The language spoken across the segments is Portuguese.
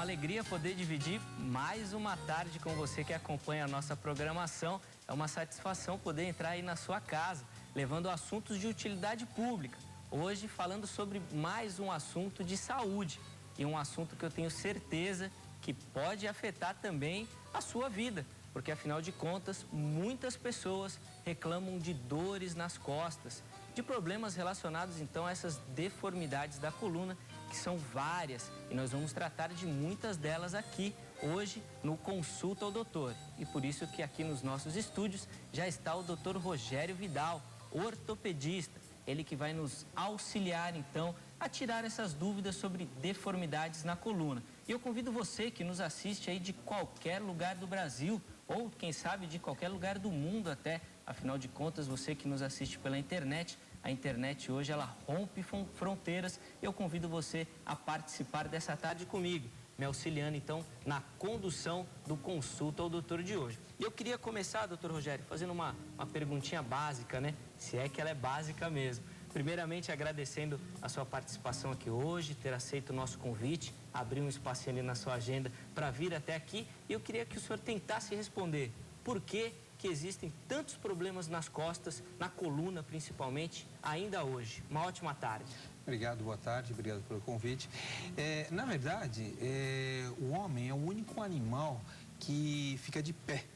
uma alegria poder dividir mais uma tarde com você que acompanha a nossa programação. É uma satisfação poder entrar aí na sua casa, levando assuntos de utilidade pública. Hoje falando sobre mais um assunto de saúde e um assunto que eu tenho certeza que pode afetar também a sua vida, porque afinal de contas muitas pessoas reclamam de dores nas costas, de problemas relacionados então a essas deformidades da coluna, que são várias, e nós vamos tratar de muitas delas aqui hoje no Consulta ao Doutor. E por isso que aqui nos nossos estúdios já está o Dr. Rogério Vidal, ortopedista, ele que vai nos auxiliar então a tirar essas dúvidas sobre deformidades na coluna. E eu convido você que nos assiste aí de qualquer lugar do Brasil, ou quem sabe de qualquer lugar do mundo até, afinal de contas você que nos assiste pela internet, a internet hoje ela rompe fronteiras. Eu convido você a participar dessa tarde comigo, me auxiliando então na condução do Consulta ao Doutor de hoje. E eu queria começar, doutor Rogério, fazendo uma perguntinha básica, né? Se é que ela é básica mesmo. Primeiramente, agradecendo a sua participação aqui hoje, ter aceito o nosso convite, abrir um espacinho ali na sua agenda para vir até aqui. E eu queria que o senhor tentasse responder por que existem tantos problemas nas costas, na coluna principalmente, ainda hoje. Uma ótima tarde. Obrigado, boa tarde, obrigado pelo convite. Na verdade, o homem é o único animal que fica de pé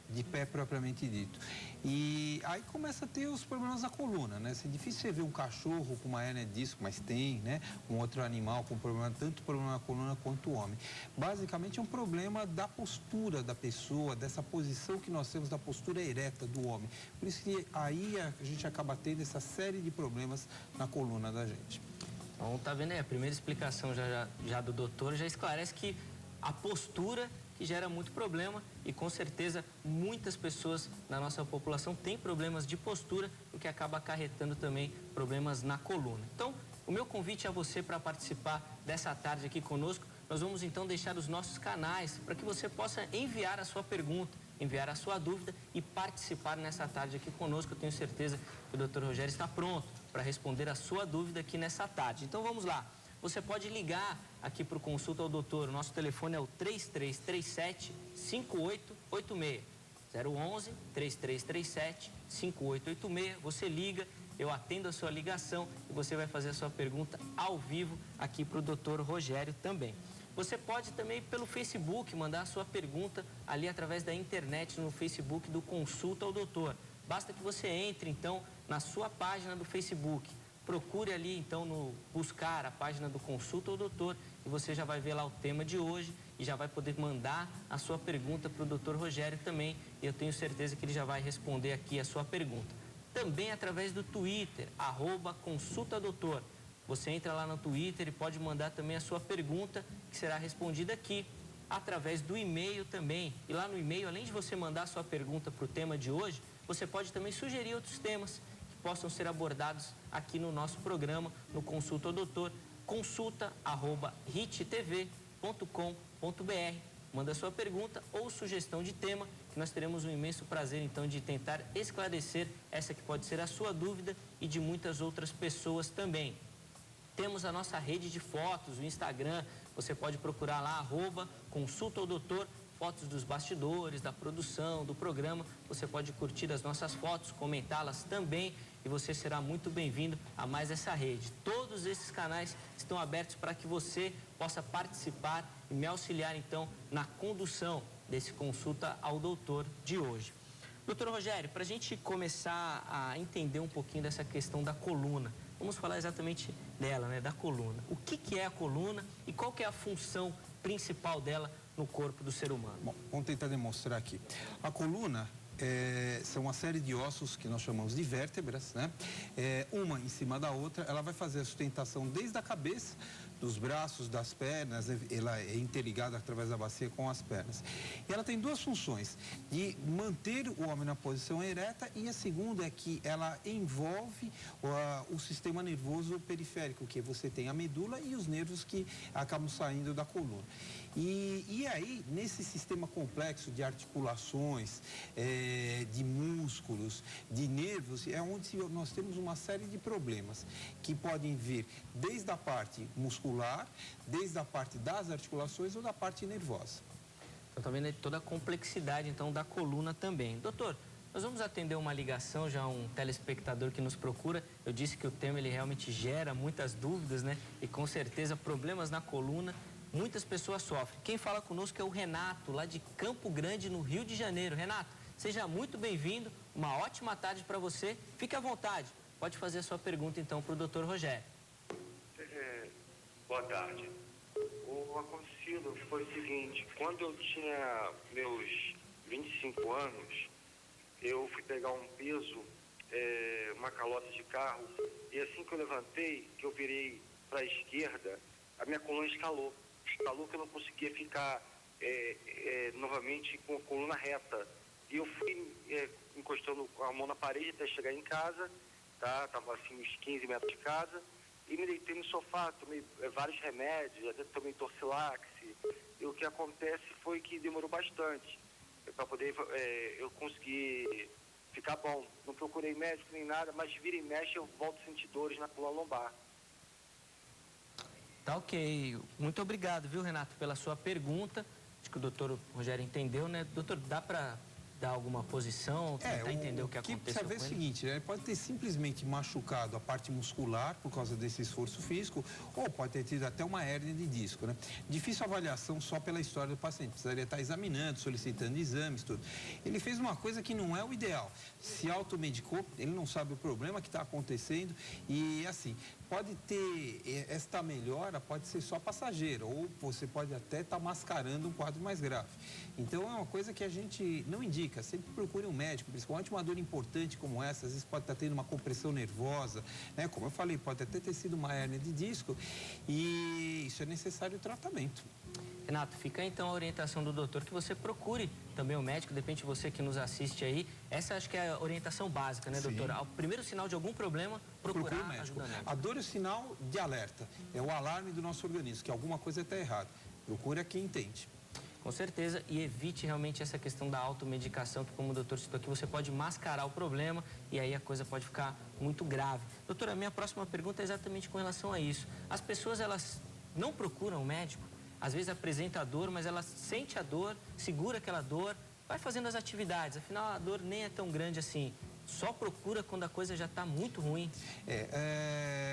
propriamente dito. E aí começa a ter os problemas na coluna, né? É difícil você ver um cachorro com uma hérnia de disco, mas tem, né? Um outro animal com problema, tanto problema na coluna quanto o homem. Basicamente é um problema da postura da pessoa, dessa posição que nós temos, da postura ereta do homem. Por isso que aí a gente acaba tendo essa série de problemas na coluna da gente. Então, tá vendo aí? A primeira explicação já do doutor já esclarece que a postura que gera muito problema e com certeza muitas pessoas na nossa população têm problemas de postura, o que acaba acarretando também problemas na coluna. Então, o meu convite a você para participar dessa tarde aqui conosco, nós vamos então deixar os nossos canais para que você possa enviar a sua pergunta, enviar a sua dúvida e participar nessa tarde aqui conosco. Eu tenho certeza que o Dr. Rogério está pronto para responder a sua dúvida aqui nessa tarde. Então vamos lá. Você pode ligar aqui para o Consulta ao Doutor. O nosso telefone é o 3337-5886. 011-3337-5886. Você liga, eu atendo a sua ligação e você vai fazer a sua pergunta ao vivo aqui para o Dr. Rogério também. Você pode também pelo Facebook mandar a sua pergunta ali através da internet no Facebook do Consulta ao Doutor. Basta que você entre então na sua página do Facebook. Procure ali, então, no buscar a página do Consulta ao Doutor e você já vai ver lá o tema de hoje e já vai poder mandar a sua pergunta para o Dr. Rogério também. E eu tenho certeza que ele já vai responder aqui a sua pergunta. Também através do Twitter, @ConsultaDoutor. Você entra lá no Twitter e pode mandar também a sua pergunta, que será respondida aqui através do e-mail também. E lá no e-mail, além de você mandar a sua pergunta para o tema de hoje, você pode também sugerir outros temas possam ser abordados aqui no nosso programa, no Consulta ao Doutor, consulta@rittv.com.br. Manda sua pergunta ou sugestão de tema, que nós teremos um imenso prazer, então, de tentar esclarecer essa que pode ser a sua dúvida e de muitas outras pessoas também. Temos a nossa rede de fotos, o Instagram, você pode procurar lá, @Consulta ao Doutor, fotos dos bastidores, da produção, do programa. Você pode curtir as nossas fotos, comentá-las também e você será muito bem-vindo a mais essa rede. Todos esses canais estão abertos para que você possa participar e me auxiliar, então, na condução desse Consulta ao Doutor de hoje. Doutor Rogério, para a gente começar a entender um pouquinho dessa questão da coluna, vamos falar exatamente dela, né, da coluna. O que é a coluna e qual que é a função principal dela no corpo do ser humano? Bom, vamos tentar demonstrar aqui. A coluna são uma série de ossos que nós chamamos de vértebras, né? Uma em cima da outra, ela vai fazer a sustentação desde a cabeça, dos braços, das pernas, ela é interligada através da bacia com as pernas. E ela tem duas funções, de manter o homem na posição ereta, e a segunda é que ela envolve o sistema nervoso periférico, que você tem a medula e os nervos que acabam saindo da coluna. E aí, nesse sistema complexo de articulações, de músculos, músculos, de nervos, é onde nós temos uma série de problemas que podem vir desde a parte muscular, desde a parte das articulações ou da parte nervosa. Então, tá vendo aí toda a complexidade, então, da coluna também. Doutor, nós vamos atender uma ligação, já um telespectador que nos procura. Eu disse que o tema, ele realmente gera muitas dúvidas, né? E, com certeza, problemas na coluna, muitas pessoas sofrem. Quem fala conosco é o Renato, lá de Campo Grande, no Rio de Janeiro. Renato, seja muito bem-vindo, uma ótima tarde para você. Fique à vontade, pode fazer a sua pergunta, então, para o doutor Rogério. Boa tarde. O acontecido foi o seguinte: quando eu tinha meus 25 anos, eu fui pegar um peso, uma calota de carro, e assim que eu levantei, que eu virei para a esquerda, a minha coluna escalou. Escalou que eu não conseguia ficar novamente com a coluna reta. E eu fui encostando a mão na parede até chegar em casa, tá? Tava assim uns 15 metros de casa, e me deitei no sofá, tomei vários remédios, até tomei Torcilax. E o que acontece foi que demorou bastante para poder eu conseguir ficar bom. Não procurei médico nem nada, mas vira e mexe eu volto a sentir dores na coluna lombar. Tá ok. Muito obrigado, viu, Renato, pela sua pergunta. Acho que o doutor Rogério entendeu, né? Doutor, dá para dar alguma posição, tentar entender o que aconteceu precisa ver com o ele? seguinte, né? Ele pode ter simplesmente machucado a parte muscular por causa desse esforço físico, ou pode ter tido até uma hérnia de disco, né? Difícil avaliação só pela história do paciente, precisaria estar examinando, solicitando exames, tudo. Ele fez uma coisa que não é o ideal, se automedicou, ele não sabe o problema que está acontecendo e, assim, pode ter, esta melhora pode ser só passageira, ou você pode até estar mascarando um quadro mais grave. Então, é uma coisa que a gente não indica, sempre procure um médico, principalmente uma dor importante como essa, às vezes pode estar tendo uma compressão nervosa, né? Como eu falei, pode até ter sido uma hérnia de disco e isso é necessário tratamento. Renato, fica então a orientação do doutor que você procure também o médico, de repente você que nos assiste aí. Essa acho que é a orientação básica, né, doutor? Ao primeiro sinal de algum problema, procurar o médico. ajuda médica. A dor é o sinal de alerta, é o alarme do nosso organismo, que alguma coisa está errada. Procure a quem entende. Com certeza, e evite realmente essa questão da automedicação, que como o doutor citou aqui, você pode mascarar o problema e aí a coisa pode ficar muito grave. Doutora, a minha próxima pergunta é exatamente com relação a isso. As pessoas, elas não procuram o médico, às vezes apresenta a dor, mas ela sente a dor, segura aquela dor, vai fazendo as atividades, afinal a dor nem é tão grande assim. Só procura quando a coisa já está muito ruim.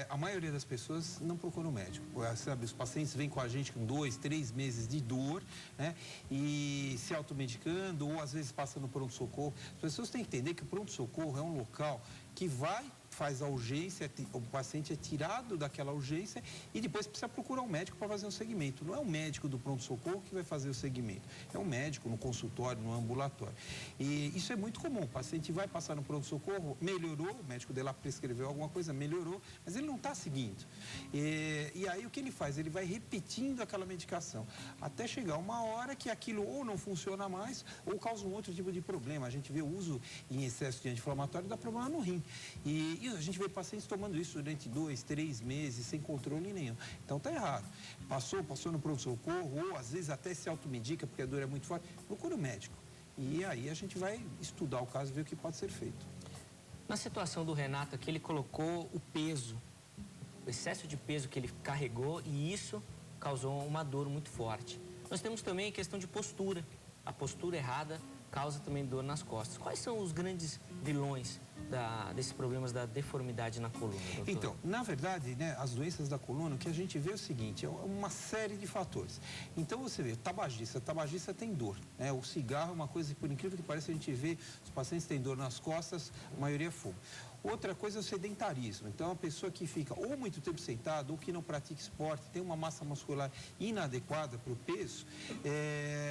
A maioria das pessoas não procura o médico. Sabe, os pacientes vêm com a gente com 2, 3 meses de dor, né? E se automedicando ou às vezes passando por pronto-socorro. As pessoas têm que entender que o pronto-socorro é um local que faz a urgência, o paciente é tirado daquela urgência e depois precisa procurar um médico para fazer um segmento. Não é o médico do pronto-socorro que vai fazer o segmento, é um médico no consultório, no ambulatório. E isso é muito comum, o paciente vai passar no pronto-socorro, melhorou, o médico dele lá prescreveu alguma coisa, melhorou, mas ele não está seguindo. E aí o que ele faz? Ele vai repetindo aquela medicação, até chegar uma hora que aquilo ou não funciona mais ou causa um outro tipo de problema. A gente vê o uso em excesso de anti-inflamatório, dá problema no rim. E a gente vê pacientes tomando isso durante 2, 3 meses, sem controle nenhum. Então tá errado. Passou no pronto-socorro, ou às vezes até se automedica, porque a dor é muito forte, procura o médico. E aí a gente vai estudar o caso e ver o que pode ser feito. Na situação do Renato aqui, ele colocou o peso, o excesso de peso que ele carregou, e isso causou uma dor muito forte. Nós temos também a questão de postura. A postura errada causa também dor nas costas. Quais são os grandes vilões desses problemas da deformidade na coluna, doutor? Então, na verdade, né, as doenças da coluna, o que a gente vê é o seguinte, é uma série de fatores. Então, você vê, tabagista tem dor, né? O cigarro é uma coisa que, por incrível que pareça, a gente vê, os pacientes têm dor nas costas, a maioria fuma. Outra coisa é o sedentarismo. Então, a pessoa que fica ou muito tempo sentada ou que não pratica esporte, tem uma massa muscular inadequada para o peso,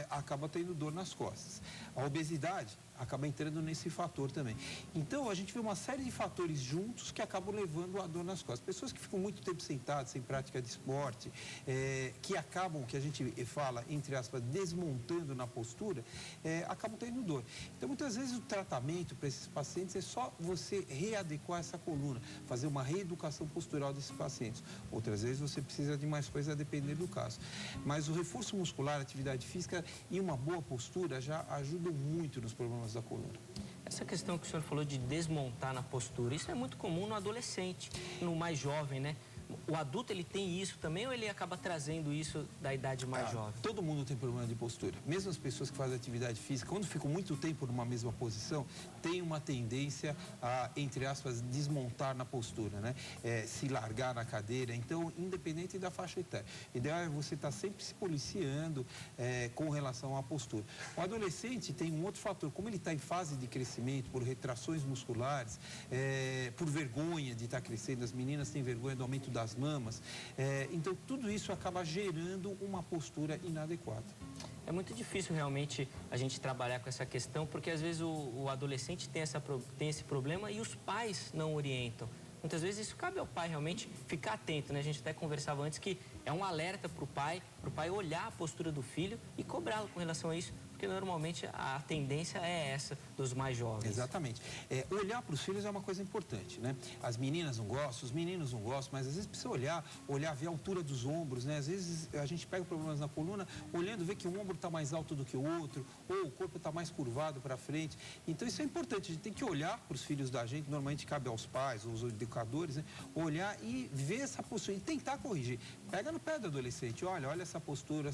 acaba tendo dor nas costas. A obesidade acaba entrando nesse fator também. Então, a gente vê uma série de fatores juntos que acabam levando a dor nas costas. Pessoas que ficam muito tempo sentadas, sem prática de esporte, que acabam, que a gente fala, entre aspas, desmontando na postura, acabam tendo dor. Então, muitas vezes o tratamento para esses pacientes é só você readequar essa coluna, fazer uma reeducação postural desses pacientes. Outras vezes você precisa de mais coisa a depender do caso. Mas o reforço muscular, a atividade física e uma boa postura já ajudam muito nos problemas da coluna. Essa questão que o senhor falou de desmontar na postura, isso é muito comum no adolescente, no mais jovem, né? O adulto, ele tem isso também ou ele acaba trazendo isso da idade mais jovem? Todo mundo tem problema de postura. Mesmo as pessoas que fazem atividade física, quando ficam muito tempo numa mesma posição, tem uma tendência a, entre aspas, desmontar na postura, né? Se largar na cadeira. Então, independente da faixa etária. O ideal é você estar sempre se policiando com relação à postura. O adolescente tem um outro fator. Como ele está em fase de crescimento, por retrações musculares, por vergonha de estar crescendo, as meninas têm vergonha do aumento das mamas. Então, tudo isso acaba gerando uma postura inadequada. É muito difícil realmente a gente trabalhar com essa questão, porque às vezes o adolescente tem esse problema e os pais não orientam. Muitas vezes isso cabe ao pai realmente ficar atento, né? A gente até conversava antes que é um alerta para o pai olhar a postura do filho e cobrá-lo com relação a isso, porque normalmente a tendência é essa dos mais jovens. Exatamente. Olhar para os filhos é uma coisa importante, né? As meninas não gostam, os meninos não gostam, mas às vezes precisa olhar, ver a altura dos ombros, né? Às vezes a gente pega problemas na coluna, olhando, vê que um ombro está mais alto do que o outro, ou o corpo está mais curvado para frente. Então isso é importante, a gente tem que olhar para os filhos da gente, normalmente cabe aos pais, aos educadores, né? Olhar e ver essa postura e tentar corrigir. Pega no pé do adolescente, olha essa postura,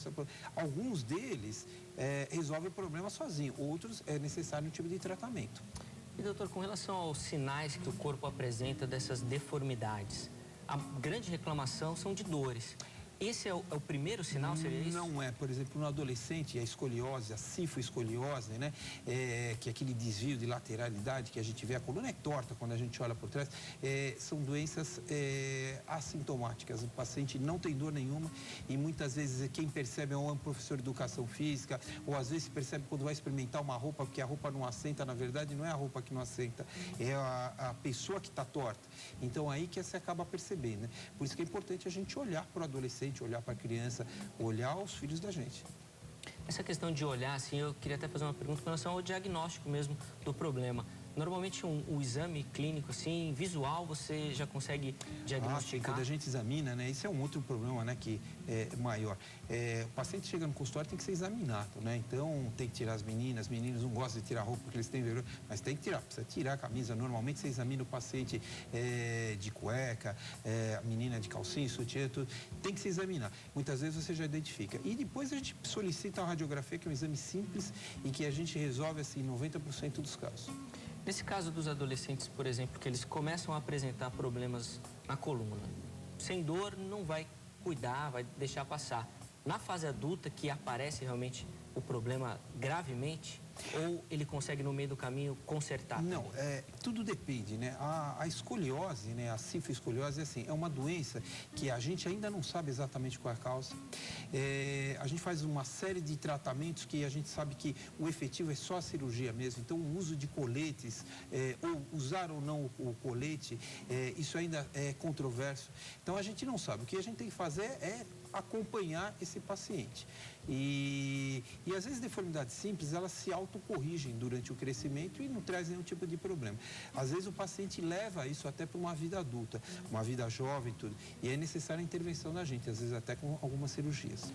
Alguns deles resolvem o problema sozinho, outros é necessário um tipo de tratamento. E doutor, com relação aos sinais que o corpo apresenta dessas deformidades, a grande reclamação são de dores. Esse é o primeiro sinal, seria isso? Não é. Por exemplo, no adolescente, a escoliose, a cifoescoliose, né? Que é aquele desvio de lateralidade que a gente vê, a coluna é torta quando a gente olha por trás, são doenças assintomáticas. O paciente não tem dor nenhuma e muitas vezes quem percebe é um professor de educação física, ou às vezes percebe quando vai experimentar uma roupa, porque a roupa não assenta, na verdade não é a roupa que não assenta, é a pessoa que está torta. Então aí que você acaba percebendo, né? Por isso que é importante a gente olhar para o adolescente, olhar para a criança, olhar os filhos da gente. Essa questão de olhar, assim, eu queria até fazer uma pergunta com relação ao diagnóstico mesmo do problema. Normalmente um exame clínico, assim, visual, você já consegue diagnosticar? Quando a gente examina, né? Isso é um outro problema, né? Que é maior. O paciente chega no consultório, tem que ser examinado, né? Então, tem que tirar as meninos não gostam de tirar roupa porque eles têm vergonha, mas tem que tirar, precisa tirar a camisa. Normalmente, você examina o paciente de cueca, a menina de calcinha, sutiã, tudo. Tem que se examinar. Muitas vezes você já identifica. E depois a gente solicita a radiografia, que é um exame simples e que a gente resolve, assim, 90% dos casos. Nesse caso dos adolescentes, por exemplo, que eles começam a apresentar problemas na coluna, sem dor não vai cuidar, vai deixar passar. Na fase adulta, que aparece realmente o problema gravemente, ou ele consegue no meio do caminho consertar? Não, tudo depende, né? A escoliose, né? A cifoescoliose, assim, é uma doença que a gente ainda não sabe exatamente qual é a causa. A gente faz uma série de tratamentos que a gente sabe que o efetivo é só a cirurgia mesmo. Então, o uso de coletes, ou usar ou não o colete, isso ainda é controverso. Então, a gente não sabe. O que a gente tem que fazer é acompanhar esse paciente. E às vezes deformidades simples, elas se autocorrigem durante o crescimento e não trazem nenhum tipo de problema. Às vezes o paciente leva isso até para uma vida adulta, uma vida jovem e tudo. E é necessária a intervenção da gente, às vezes até com algumas cirurgias.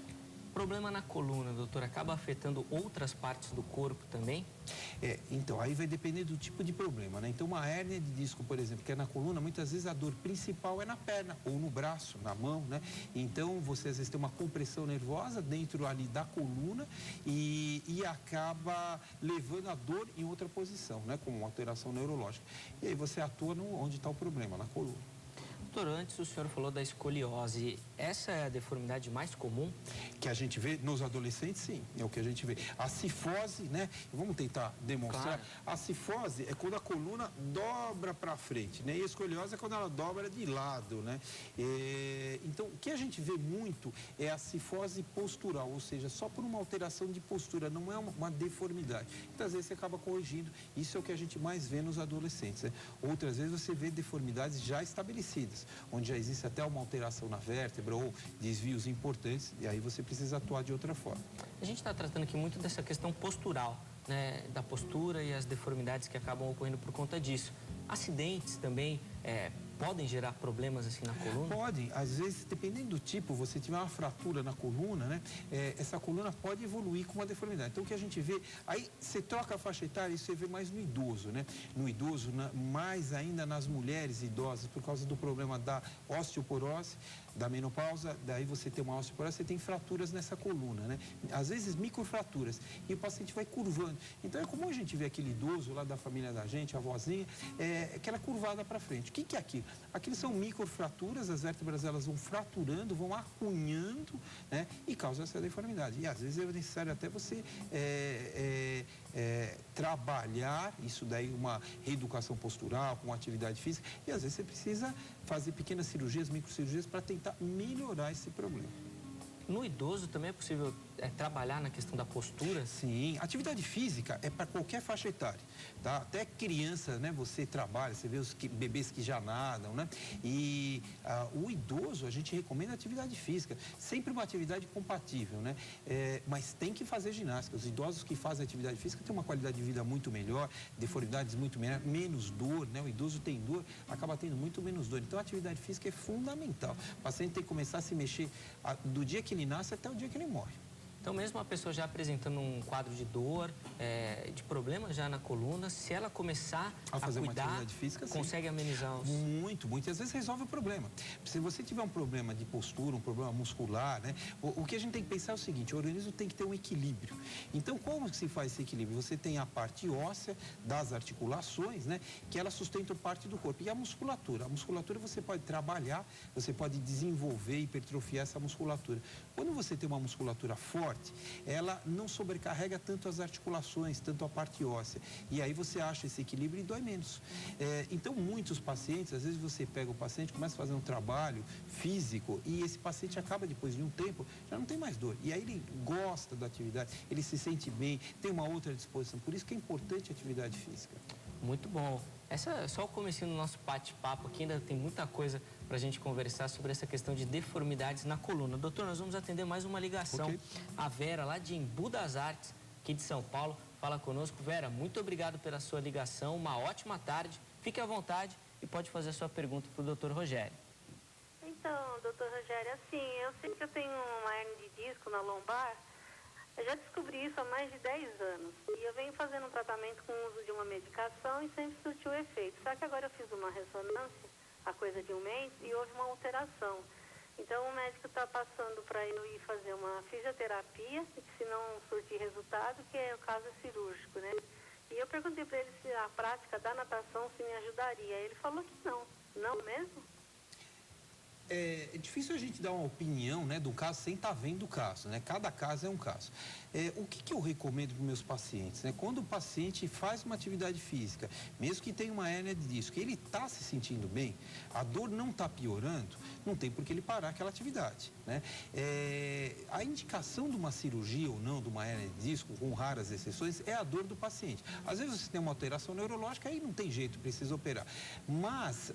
Problema na coluna, doutor, acaba afetando outras partes do corpo também? Então, aí vai depender do tipo de problema, né? Então, uma hérnia de disco, por exemplo, que é na coluna, muitas vezes a dor principal é na perna, ou no braço, na mão, né? Então, você às vezes tem uma compressão nervosa dentro ali da coluna e acaba levando a dor em outra posição, né? Como uma alteração neurológica. E aí você atua onde está o problema, na coluna. Doutor, antes o senhor falou da escoliose. Essa é a deformidade mais comum? Que a gente vê nos adolescentes, sim, é o que a gente vê. A cifose, né? Vamos tentar demonstrar. Claro. A cifose é quando a coluna dobra para frente, né? E a escoliose é quando ela dobra de lado, né? Então, o que a gente vê muito é a cifose postural, ou seja, só por uma alteração de postura, não é uma deformidade. Então, às vezes você acaba corrigindo. Isso é o que a gente mais vê nos adolescentes, né? Outras vezes você vê deformidades já estabelecidas, onde já existe até uma alteração na vértebra ou desvios importantes, e aí você precisa atuar de outra forma. A gente está tratando aqui muito dessa questão postural, né, da postura e as deformidades que acabam ocorrendo por conta disso. Acidentes também podem gerar problemas assim na coluna? Podem, às vezes, dependendo do tipo, você tiver uma fratura na coluna, né? Essa coluna pode evoluir com uma deformidade. Então, o que a gente vê, aí você troca a faixa etária e você vê mais no idoso, né? No idoso, mais ainda nas mulheres idosas, por causa do problema da osteoporose, da menopausa, daí você tem uma osteoporose, você tem fraturas nessa coluna, né? Às vezes microfraturas, e o paciente vai curvando. Então é comum a gente ver aquele idoso lá da família da gente, a avózinha, aquela curvada para frente. O que é aquilo? Aquilo são microfraturas, as vértebras elas vão fraturando, vão arranhando, né? E causam essa deformidade. E às vezes é necessário até você trabalhar, isso daí uma reeducação postural, com atividade física, e às vezes você precisa fazer pequenas cirurgias, microcirurgias, para tentar melhorar esse problema. No idoso também é possível trabalhar na questão da postura? Sim, atividade física é para qualquer faixa etária, tá? Até criança, né, você trabalha, você vê os bebês que já nadam, né? E o idoso, a gente recomenda atividade física, sempre uma atividade compatível, né? Mas tem que fazer ginástica. Os idosos que fazem atividade física têm uma qualidade de vida muito melhor, deformidades muito melhor, menos dor, né? O idoso tem dor, acaba tendo muito menos dor. Então, a atividade física é fundamental. O paciente tem que começar a se mexer do dia que ele nasce até o dia que ele morre. Então, mesmo a pessoa já apresentando um quadro de dor, de problema já na coluna, se ela começar a fazer cuidar, uma atividade física, consegue amenizar os... Muito. Às vezes resolve o problema. Se você tiver um problema de postura, um problema muscular, né? O que a gente tem que pensar é o seguinte, o organismo tem que ter um equilíbrio. Então, como que se faz esse equilíbrio? Você tem a parte óssea das articulações, né? Que ela sustenta parte do corpo. E a musculatura? A musculatura você pode trabalhar, você pode desenvolver, hipertrofiar essa musculatura. Quando você tem uma musculatura forte, ela não sobrecarrega tanto as articulações, tanto a parte óssea. E aí você acha esse equilíbrio e dói menos. Então, muitos pacientes, às vezes você pega o paciente, começa a fazer um trabalho físico e esse paciente acaba, depois de um tempo, já não tem mais dor. E aí ele gosta da atividade, ele se sente bem, tem uma outra disposição. Por isso que é importante a atividade física. Muito bom. Essa é só o comecinho do nosso bate-papo aqui, ainda tem muita coisa para a gente conversar sobre essa questão de deformidades na coluna. Doutor, nós vamos atender mais uma ligação. Okay. A Vera, lá de Embu das Artes, aqui de São Paulo, fala conosco. Vera, muito obrigado pela sua ligação, uma ótima tarde. Fique à vontade e pode fazer a sua pergunta para o doutor Rogério. Então, doutor Rogério, assim, eu sei que eu tenho uma hernia de disco na lombar. Eu já descobri isso há mais de 10 anos. E eu venho fazendo um tratamento com o uso de uma medicação e sempre surtiu efeito. Só que agora eu fiz uma ressonância, há coisa de um mês, e houve uma alteração. Então o médico está passando para eu ir fazer uma fisioterapia, e que se não surtir resultado, que é o caso cirúrgico, né? E eu perguntei para ele se a prática da natação se me ajudaria. Ele falou que não. Não mesmo? É difícil a gente dar uma opinião, né, do caso sem estar vendo o caso, né? Cada caso é um caso. O que eu recomendo para os meus pacientes, né? Quando o paciente faz uma atividade física, mesmo que tenha uma hérnia de disco, ele está se sentindo bem, a dor não está piorando, não tem por que ele parar aquela atividade, né? A indicação de uma cirurgia ou não, de uma hérnia de disco, com raras exceções, é a dor do paciente. Às vezes você tem uma alteração neurológica, aí não tem jeito, precisa operar. Mas,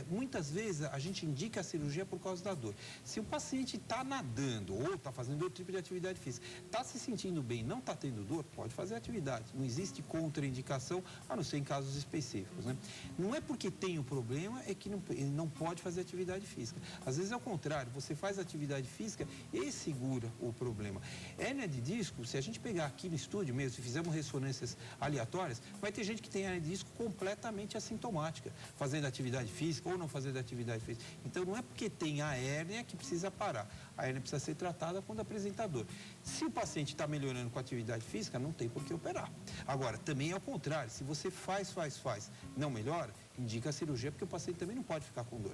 muitas vezes, a gente indica a cirurgia por causa da dor. Se o paciente está nadando ou está fazendo outro tipo de atividade física, está se sentindo bem, não está tendo dor, pode fazer atividade. Não existe contraindicação, a não ser em casos específicos, né? Não é porque tem o problema, é que ele não pode fazer atividade física. Às vezes é o contrário, você faz atividade física e segura o problema. Hérnia de disco, se a gente pegar aqui no estúdio mesmo, se fizermos ressonâncias aleatórias, vai ter gente que tem hérnia de disco completamente assintomática, fazendo atividade física ou não fazendo atividade física. Então não é porque tem a hérnia que precisa parar. A hérnia precisa ser tratada quando apresenta dor. Se o paciente está melhorando com a atividade física, não tem por que operar. Agora, também é o contrário. Se você faz, não melhora, indica a cirurgia, porque o paciente também não pode ficar com dor.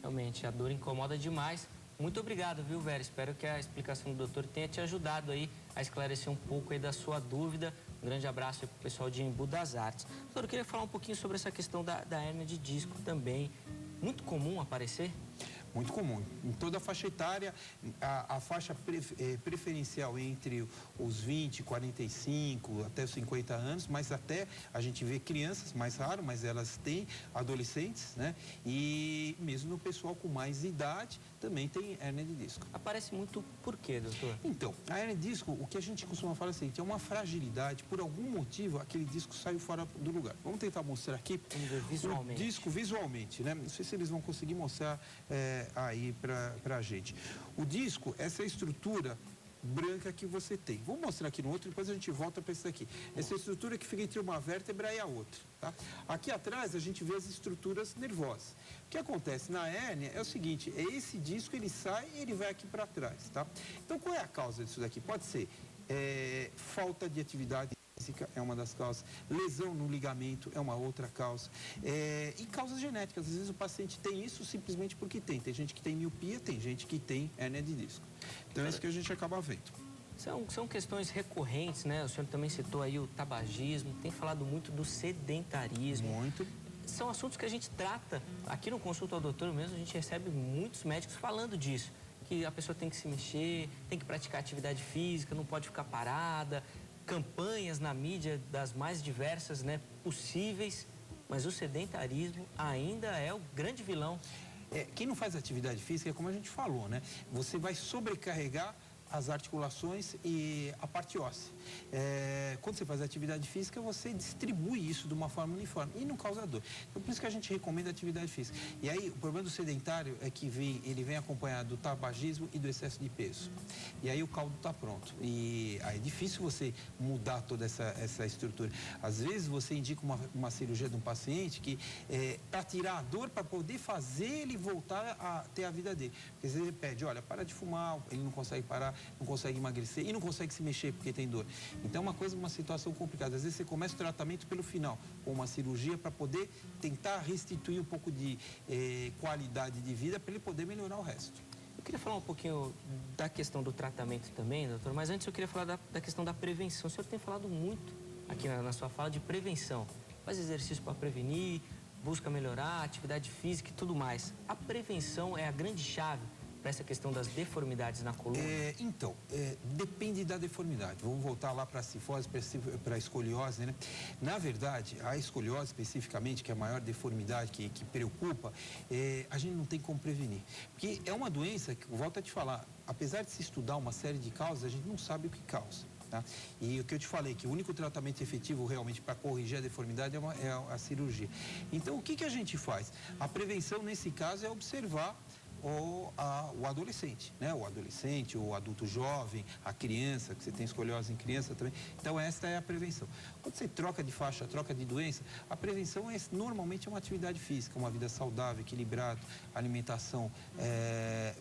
Realmente, a dor incomoda demais. Muito obrigado, viu, Vera? Espero que a explicação do doutor tenha te ajudado aí a esclarecer um pouco aí da sua dúvida. Um grande abraço aí para o pessoal de Embu das Artes. Doutor, eu queria falar um pouquinho sobre essa questão da hérnia de disco também. Muito comum aparecer? Muito comum. Em toda a faixa etária, a faixa preferencial entre os 20, 45 até os 50 anos, mas até a gente vê crianças, mais raro, mas elas têm adolescentes, né? E mesmo no pessoal com mais idade, também tem hérnia de disco. Aparece muito por quê, doutor? Então, a hérnia de disco, o que a gente costuma falar é o seguinte, é uma fragilidade, por algum motivo, aquele disco saiu fora do lugar. Vamos tentar mostrar aqui. Vamos ver visualmente. O disco visualmente, né? Não sei se eles vão conseguir mostrar aí pra gente. O disco, essa é a estrutura branca que você tem. Vou mostrar aqui no outro, depois a gente volta para esse daqui. Essa estrutura que fica entre uma vértebra e a outra, tá? Aqui atrás a gente vê as estruturas nervosas. O que acontece na hérnia é o seguinte, esse disco ele sai e ele vai aqui para trás, tá? Então qual é a causa disso daqui? Pode ser falta de atividade física, é uma das causas, lesão no ligamento é uma outra causa, e causas genéticas. Às vezes o paciente tem isso simplesmente porque tem. Tem gente que tem miopia, tem gente que tem hérnia de disco. Então é isso que a gente acaba vendo. São questões recorrentes, né? O senhor também citou aí o tabagismo, tem falado muito do sedentarismo. Muito. São assuntos que a gente trata aqui no Consulta ao Doutor mesmo, a gente recebe muitos médicos falando disso. Que a pessoa tem que se mexer, tem que praticar atividade física, não pode ficar parada. Campanhas na mídia das mais diversas, né, possíveis, mas o sedentarismo ainda é o grande vilão. Quem não faz atividade física, é como a gente falou, né? Você vai sobrecarregar as articulações e a parte óssea. Quando você faz atividade física, você distribui isso de uma forma uniforme e não causa dor. Então, por isso que a gente recomenda atividade física. E aí, o problema do sedentário é que ele vem acompanhado do tabagismo e do excesso de peso. E aí o caldo está pronto. E aí é difícil você mudar toda essa estrutura. Às vezes, você indica uma cirurgia de um paciente que para tirar a dor, para poder fazer ele voltar a ter a vida dele. Porque às vezes ele pede, olha, para de fumar, ele não consegue parar, não consegue emagrecer e não consegue se mexer porque tem dor. Então é uma situação complicada. Às vezes você começa o tratamento pelo final, com uma cirurgia para poder tentar restituir um pouco de qualidade de vida para ele poder melhorar o resto. Eu queria falar um pouquinho da questão do tratamento também, doutor, mas antes eu queria falar da questão da prevenção. O senhor tem falado muito aqui na sua fala de prevenção. Faz exercício para prevenir, busca melhorar, atividade física e tudo mais. A prevenção é a grande chave para essa questão das deformidades na coluna? Depende da deformidade. Vamos voltar lá para a cifose, para a escoliose, né? Na verdade, a escoliose especificamente, que é a maior deformidade que preocupa, a gente não tem como prevenir. Porque é uma doença que, volto a te falar, apesar de se estudar uma série de causas, a gente não sabe o que causa. Tá? E o que eu te falei, que o único tratamento efetivo realmente para corrigir a deformidade é a cirurgia. Então, o que a gente faz? A prevenção, nesse caso, é observar o adolescente, né? O adolescente, o adulto jovem, a criança, que você tem escoliose em criança também. Então, esta é a prevenção. Quando você troca de faixa, troca de doença, a prevenção normalmente é uma atividade física, uma vida saudável, equilibrada, alimentação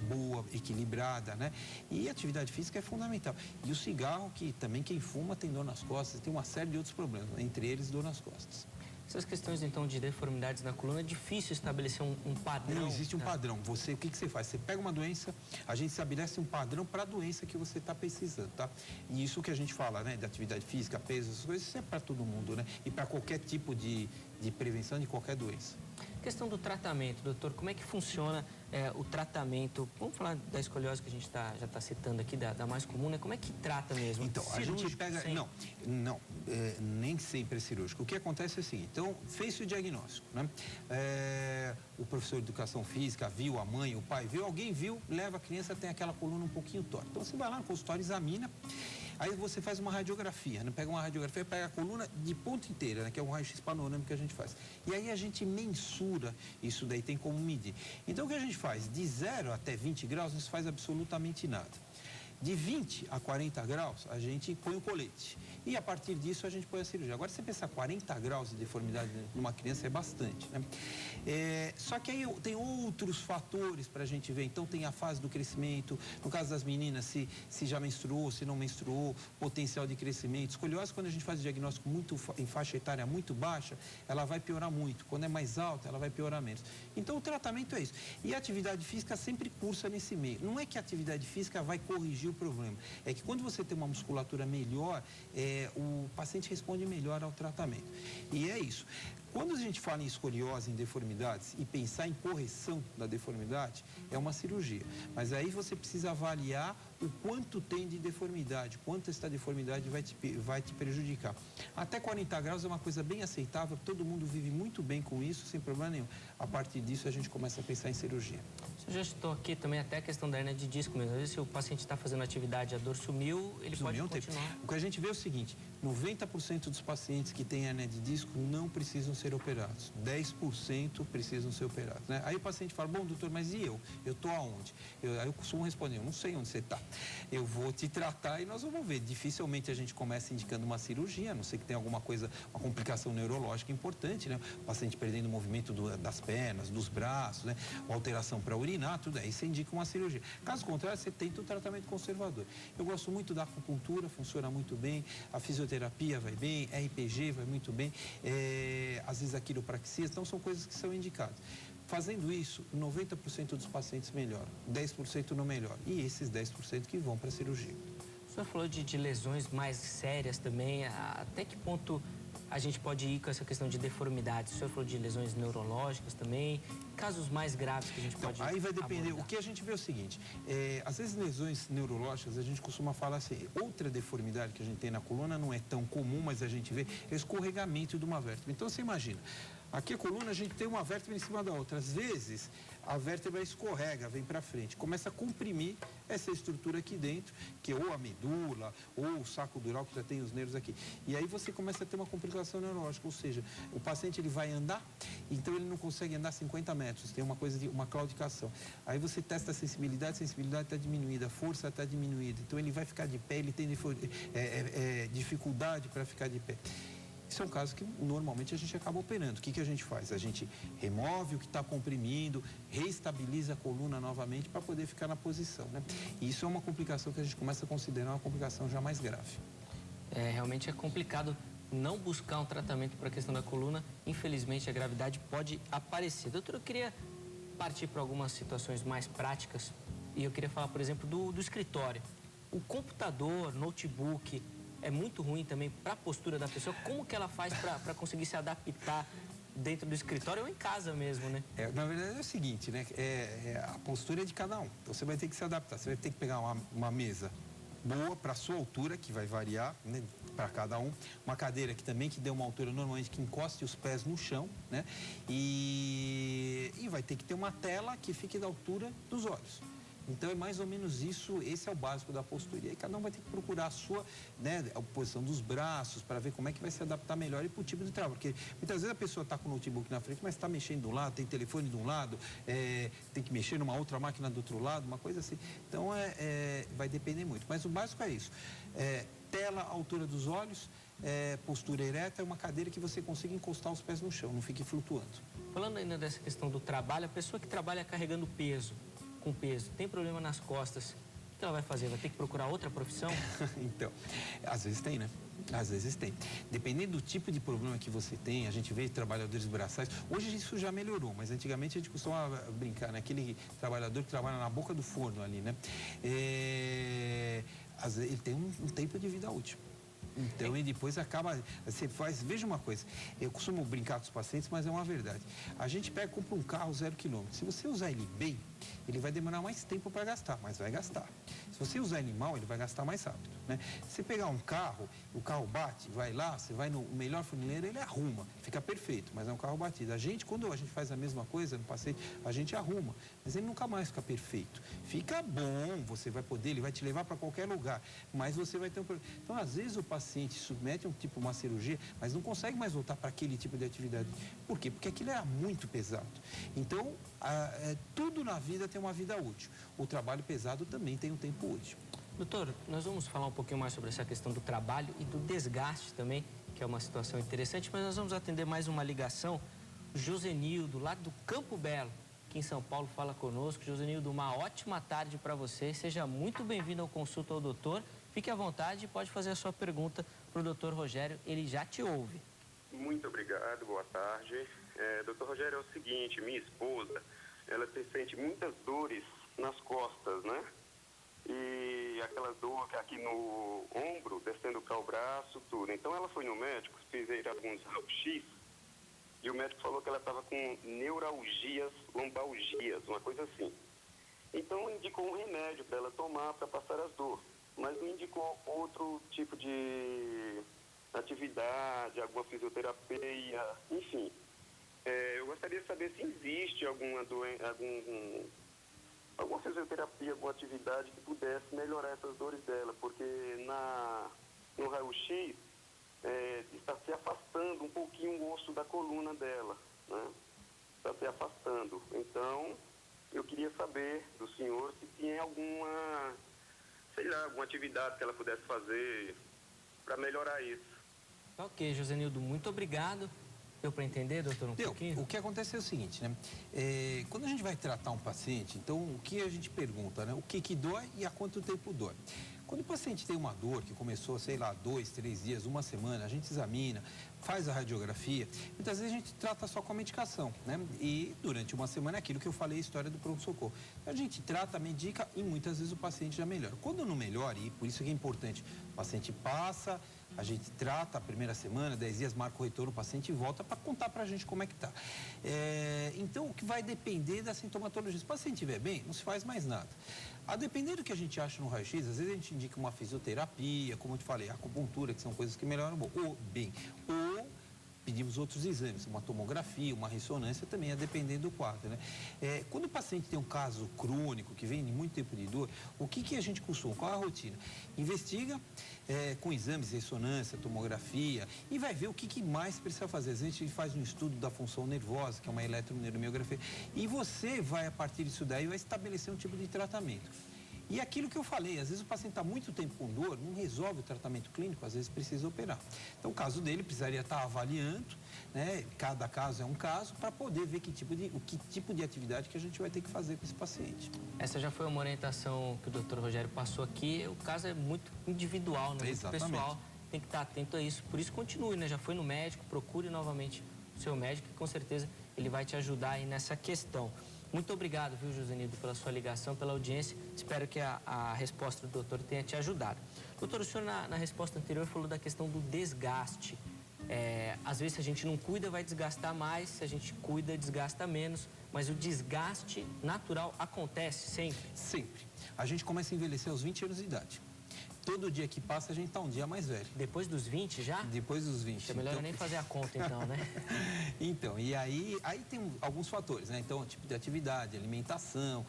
boa, equilibrada, né? E a atividade física é fundamental. E o cigarro, que também quem fuma tem dor nas costas, tem uma série de outros problemas, entre eles dor nas costas. Essas questões, então, de deformidades na coluna, é difícil estabelecer um padrão? Não existe um padrão. O que você faz? Você pega uma doença, a gente estabelece um padrão para a doença que você está precisando, tá? E isso que a gente fala, né? De atividade física, peso, essas coisas, isso é para todo mundo, né? E para qualquer tipo de prevenção de qualquer doença. Questão do tratamento, doutor, como é que funciona o tratamento? Vamos falar da escoliose que a gente já está citando aqui, da mais comum, né? Como é que trata mesmo? Então, a gente pega... Sempre? Nem sempre é cirúrgico. O que acontece é o seguinte, então, fez o diagnóstico, né? O professor de educação física viu, a mãe, o pai viu, alguém viu, leva a criança, tem aquela coluna um pouquinho torta. Então, você vai lá no consultório, examina, aí você faz uma radiografia, né? Pega uma radiografia, pega a coluna de ponta inteira, né? Que é um raio-x panorâmico que a gente faz. E aí a gente mensura isso daí, tem como medir. Então, o que a gente faz? De 0 até 20 graus, não se faz absolutamente nada. De 20 a 40 graus, a gente põe o colete. E a partir disso, a gente põe a cirurgia. Agora, se você pensar 40 graus de deformidade numa criança, é bastante, né? Só que aí tem outros fatores para a gente ver. Então, tem a fase do crescimento. No caso das meninas, se já menstruou, se não menstruou, potencial de crescimento. Escoliose, quando a gente faz o diagnóstico em faixa etária muito baixa, ela vai piorar muito. Quando é mais alta, ela vai piorar menos. Então, o tratamento é isso. E a atividade física sempre cursa nesse meio. Não é que a atividade física vai corrigir o problema. É que quando você tem uma musculatura melhor, o paciente responde melhor ao tratamento. E é isso. Quando a gente fala em escoliose, em deformidades, e pensar em correção da deformidade, é uma cirurgia. Mas aí você precisa avaliar o quanto tem de deformidade, quanto esta deformidade vai te prejudicar. Até 40 graus é uma coisa bem aceitável, todo mundo vive muito bem com isso, sem problema nenhum. A partir disso, a gente começa a pensar em cirurgia. Você já citou aqui também até a questão da hernia de disco mesmo. Às vezes, se o paciente está fazendo atividade, a dor sumiu, ele pode continuar. O que a gente vê é o seguinte, 90% dos pacientes que têm hernia de disco não precisam ser operados. 10% precisam ser operados, né? Aí o paciente fala, bom, doutor, mas e eu? Eu estou aonde? Aí eu costumo responder, eu não sei onde você está. Eu vou te tratar e nós vamos ver. Dificilmente a gente começa indicando uma cirurgia, a não sei que tem alguma coisa, uma complicação neurológica importante, né? O paciente perdendo o movimento das pernas, dos braços, né? Uma alteração para urinar, tudo aí você indica uma cirurgia. Caso contrário, você tenta o tratamento conservador. Eu gosto muito da acupuntura, funciona muito bem, a fisioterapia vai bem, RPG vai muito bem, às vezes a quiropraxia, então são coisas que são indicadas. Fazendo isso, 90% dos pacientes melhoram, 10% não melhoram. E esses 10% que vão para a cirurgia. O senhor falou de lesões mais sérias também. Até que ponto a gente pode ir com essa questão de deformidades? O senhor falou de lesões neurológicas também. Casos mais graves que a gente pode aí vai depender. abordar. O que a gente vê é o seguinte, às vezes lesões neurológicas, a gente costuma falar assim, outra deformidade que a gente tem na coluna não é tão comum, mas a gente vê, é o escorregamento de uma vértebra. Então, você imagina, aqui a coluna a gente tem uma vértebra em cima da outra. Às vezes, a vértebra escorrega, vem para frente, começa a comprimir essa estrutura aqui dentro, que é ou a medula, ou o saco dural, que já tem os nervos aqui. E aí você começa a ter uma complicação neurológica, ou seja, o paciente ele vai andar, então ele não consegue andar 50 metros, tem uma coisa de uma claudicação. Aí você testa a sensibilidade está diminuída, a força está diminuída, então ele vai ficar de pé, ele tem dificuldade para ficar de pé. Isso é um caso que normalmente a gente acaba operando. O que a gente faz? A gente remove o que está comprimindo, reestabiliza a coluna novamente para poder ficar na posição, né? E isso é uma complicação que a gente começa a considerar uma complicação já mais grave. Realmente é complicado não buscar um tratamento para a questão da coluna. Infelizmente, a gravidade pode aparecer. Doutor, eu queria partir para algumas situações mais práticas. E eu queria falar, por exemplo, do escritório. O computador, notebook, é muito ruim também para a postura da pessoa. Como que ela faz para conseguir se adaptar dentro do escritório ou em casa mesmo, né? Na verdade é o seguinte, né? A postura é de cada um. Então você vai ter que se adaptar. Você vai ter que pegar uma mesa boa para a sua altura, que vai variar, né, para cada um. Uma cadeira que também que dê uma altura normalmente que encoste os pés no chão, né? E vai ter que ter uma tela que fique da altura dos olhos. Então é mais ou menos isso, esse é o básico da postura. E aí cada um vai ter que procurar a sua, né, a posição dos braços para ver como é que vai se adaptar melhor e para o tipo de trabalho. Porque muitas vezes a pessoa está com o notebook na frente, mas está mexendo de um lado, tem telefone de um lado, tem que mexer numa outra máquina do outro lado, uma coisa assim. Então vai depender muito. Mas o básico é isso. Tela à altura dos olhos, postura ereta, é uma cadeira que você consiga encostar os pés no chão, não fique flutuando. Falando ainda dessa questão do trabalho, a pessoa que trabalha carregando peso, com peso, tem problema nas costas, o que ela vai fazer? Vai ter que procurar outra profissão? Então, às vezes tem, né? Às vezes tem. Dependendo do tipo de problema que você tem, a gente vê trabalhadores braçais. Hoje isso já melhorou, mas antigamente a gente costumava brincar, né? Aquele trabalhador que trabalha na boca do forno ali, né? Às vezes ele tem um tempo de vida útil. Então, e depois acaba, você faz, veja uma coisa, eu costumo brincar com os pacientes, mas é uma verdade. A gente compra um carro 0 km. Se você usar ele bem, ele vai demorar mais tempo para gastar, mas vai gastar. Se você usar ele mal, ele vai gastar mais rápido, né? Se você pegar um carro, o carro bate, vai lá, você vai no melhor funileiro, ele arruma, fica perfeito, mas é um carro batido. Quando a gente faz a mesma coisa no passeio, a gente arruma, mas ele nunca mais fica perfeito. Fica bom, você vai poder, ele vai te levar para qualquer lugar, mas você vai ter um problema. Então, às vezes o paciente submete a uma cirurgia, mas não consegue mais voltar para aquele tipo de atividade. Por quê? Porque aquilo era muito pesado. Então, tudo na vida tem uma vida útil. O trabalho pesado também tem um tempo útil. Doutor, nós vamos falar um pouquinho mais sobre essa questão do trabalho e do desgaste também, que é uma situação interessante, mas nós vamos atender mais uma ligação. Josenildo, lá do Campo Belo, aqui em São Paulo, fala conosco. Josenildo, uma ótima tarde para você. Seja muito bem-vindo ao Consulta ao Doutor. Fique à vontade e pode fazer a sua pergunta para o doutor Rogério, ele já te ouve. Muito obrigado, boa tarde. Doutor Rogério, é o seguinte, minha esposa, ela sente muitas dores nas costas, né? E aquela dor aqui no ombro, descendo para o braço, tudo. Então ela foi no médico, fez alguns raio-x, e o médico falou que ela estava com neuralgias, lombalgias, uma coisa assim. Então indicou um remédio para ela tomar para passar as dores, mas não indicou outro tipo de atividade, alguma fisioterapia, enfim. Eu gostaria de saber se existe alguma fisioterapia, alguma atividade que pudesse melhorar essas dores dela, porque no raio-x está se afastando um pouquinho o osso da coluna dela, né? Está se afastando. Então, eu queria saber do senhor se tinha alguma atividade que ela pudesse fazer para melhorar isso. Ok, Josenildo, muito obrigado. Deu para entender, doutor, pouquinho? O que acontece é o seguinte, né? Quando a gente vai tratar um paciente, então o que a gente pergunta, né? O que dói e há quanto tempo dói? Quando o paciente tem uma dor que começou, sei lá, 2, 3 dias, uma semana, a gente examina, faz a radiografia, muitas vezes a gente trata só com a medicação, né? E durante uma semana, aquilo que eu falei, a história do pronto-socorro. A gente trata, medica e muitas vezes o paciente já melhora. Quando não melhora, e por isso que é importante, o paciente passa, a gente trata a primeira semana, 10 dias, marca o retorno, o paciente volta para contar para a gente como é que está. Então, o que vai depender da sintomatologia. Se o paciente estiver bem, não se faz mais nada. A depender do que a gente acha no raio-x, às vezes a gente indica uma fisioterapia, como eu te falei, acupuntura, que são coisas que melhoram ou pedimos outros exames, uma tomografia, uma ressonância, também a depender do quadro, né? Quando o paciente tem um caso crônico, que vem de muito tempo de dor, o que a gente costuma? Qual é a rotina? Investiga com exames, ressonância, tomografia, e vai ver o que mais precisa fazer. Às vezes a gente faz um estudo da função nervosa, que é uma eletroneuromiografia, e você vai, a partir disso daí, vai estabelecer um tipo de tratamento. E aquilo que eu falei, às vezes o paciente está muito tempo com dor, não resolve o tratamento clínico, às vezes precisa operar. Então, o caso dele precisaria estar avaliando, né? Cada caso é um caso, para poder ver que tipo de atividade que a gente vai ter que fazer com esse paciente. Essa já foi uma orientação que o doutor Rogério passou aqui. O caso é muito individual, né? Muito pessoal, tem que estar atento a isso. Por isso, continue, né? Já foi no médico, procure novamente o seu médico, que com certeza ele vai te ajudar aí nessa questão. Muito obrigado, viu, Josenildo, pela sua ligação, pela audiência. Espero que a resposta do doutor tenha te ajudado. Doutor, o senhor na resposta anterior falou da questão do desgaste. Às vezes, se a gente não cuida, vai desgastar mais. Se a gente cuida, desgasta menos. Mas o desgaste natural acontece sempre? Sempre. A gente começa a envelhecer aos 20 anos de idade. Todo dia que passa, a gente está um dia mais velho. Depois dos 20 já? Depois dos 20. É melhor nem fazer a conta, então, né? Então, e aí tem alguns fatores, né? Então, o tipo de atividade, alimentação,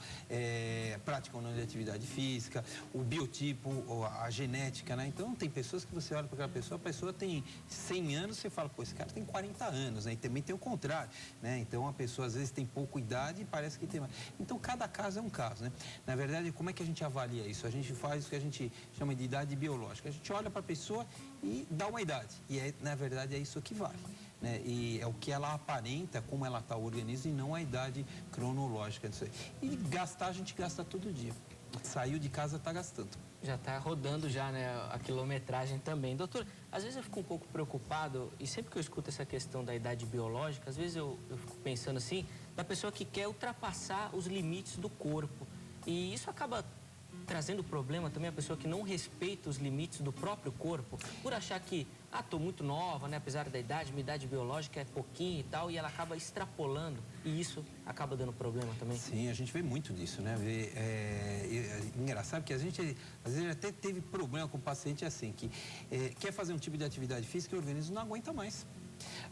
prática ou não de atividade física, o biotipo, a genética, né? Então, tem pessoas que você olha para aquela pessoa, a pessoa tem 100 anos, você fala, pô, esse cara tem 40 anos, né? E também tem o contrário, né? Então, a pessoa às vezes tem pouca idade e parece que tem mais. Então, cada caso é um caso, né? Na verdade, como é que a gente avalia isso? A gente faz o que a gente chama de idade biológica. A gente olha para a pessoa e dá uma idade. E, na verdade, é isso que vale, né? E é o que ela aparenta, como ela está o organismo, e não a idade cronológica disso aí. E gastar, a gente gasta todo dia. Saiu de casa, está gastando. Já está rodando já, né, a quilometragem também. Doutor, às vezes eu fico um pouco preocupado, e sempre que eu escuto essa questão da idade biológica, às vezes eu fico pensando assim, da pessoa que quer ultrapassar os limites do corpo. E isso acaba trazendo problema também a pessoa que não respeita os limites do próprio corpo, por achar que, tô muito nova, né, apesar da idade, minha idade biológica é pouquinho e tal, e ela acaba extrapolando, e isso acaba dando problema também. Sim, a gente vê muito disso, né? Engraçado que a gente, às vezes, até teve problema com o paciente assim, que quer fazer um tipo de atividade física e o organismo não aguenta mais.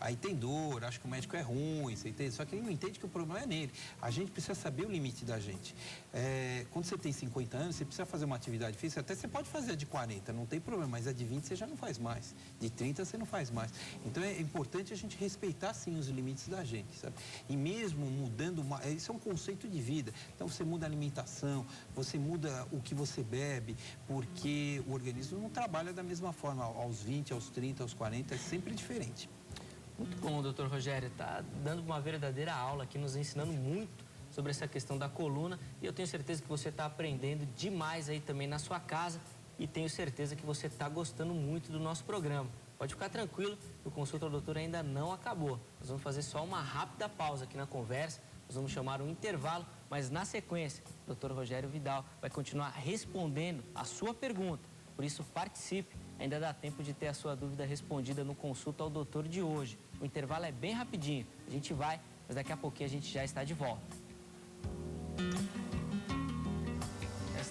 Aí tem dor, acha que o médico é ruim, você entende? Só que ele não entende que o problema é nele. A gente precisa saber o limite da gente. Quando você tem 50 anos, você precisa fazer uma atividade física, até você pode fazer a de 40, não tem problema, mas a de 20 você já não faz mais. De 30 você não faz mais. Então é importante a gente respeitar, sim, os limites da gente, sabe? E mesmo mudando, isso é um conceito de vida. Então você muda a alimentação, você muda o que você bebe, porque o organismo não trabalha da mesma forma aos 20, aos 30, aos 40, é sempre diferente. Muito bom, doutor Rogério. Está dando uma verdadeira aula aqui, nos ensinando muito sobre essa questão da coluna. E eu tenho certeza que você está aprendendo demais aí também na sua casa. E tenho certeza que você está gostando muito do nosso programa. Pode ficar tranquilo, o Consulta ao Doutor ainda não acabou. Nós vamos fazer só uma rápida pausa aqui na conversa. Nós vamos chamar um intervalo, mas na sequência, o doutor Rogério Vidal vai continuar respondendo a sua pergunta. Por isso, participe. Ainda dá tempo de ter a sua dúvida respondida no Consulta ao Doutor de hoje. O intervalo é bem rapidinho. A gente vai, mas daqui a pouquinho a gente já está de volta.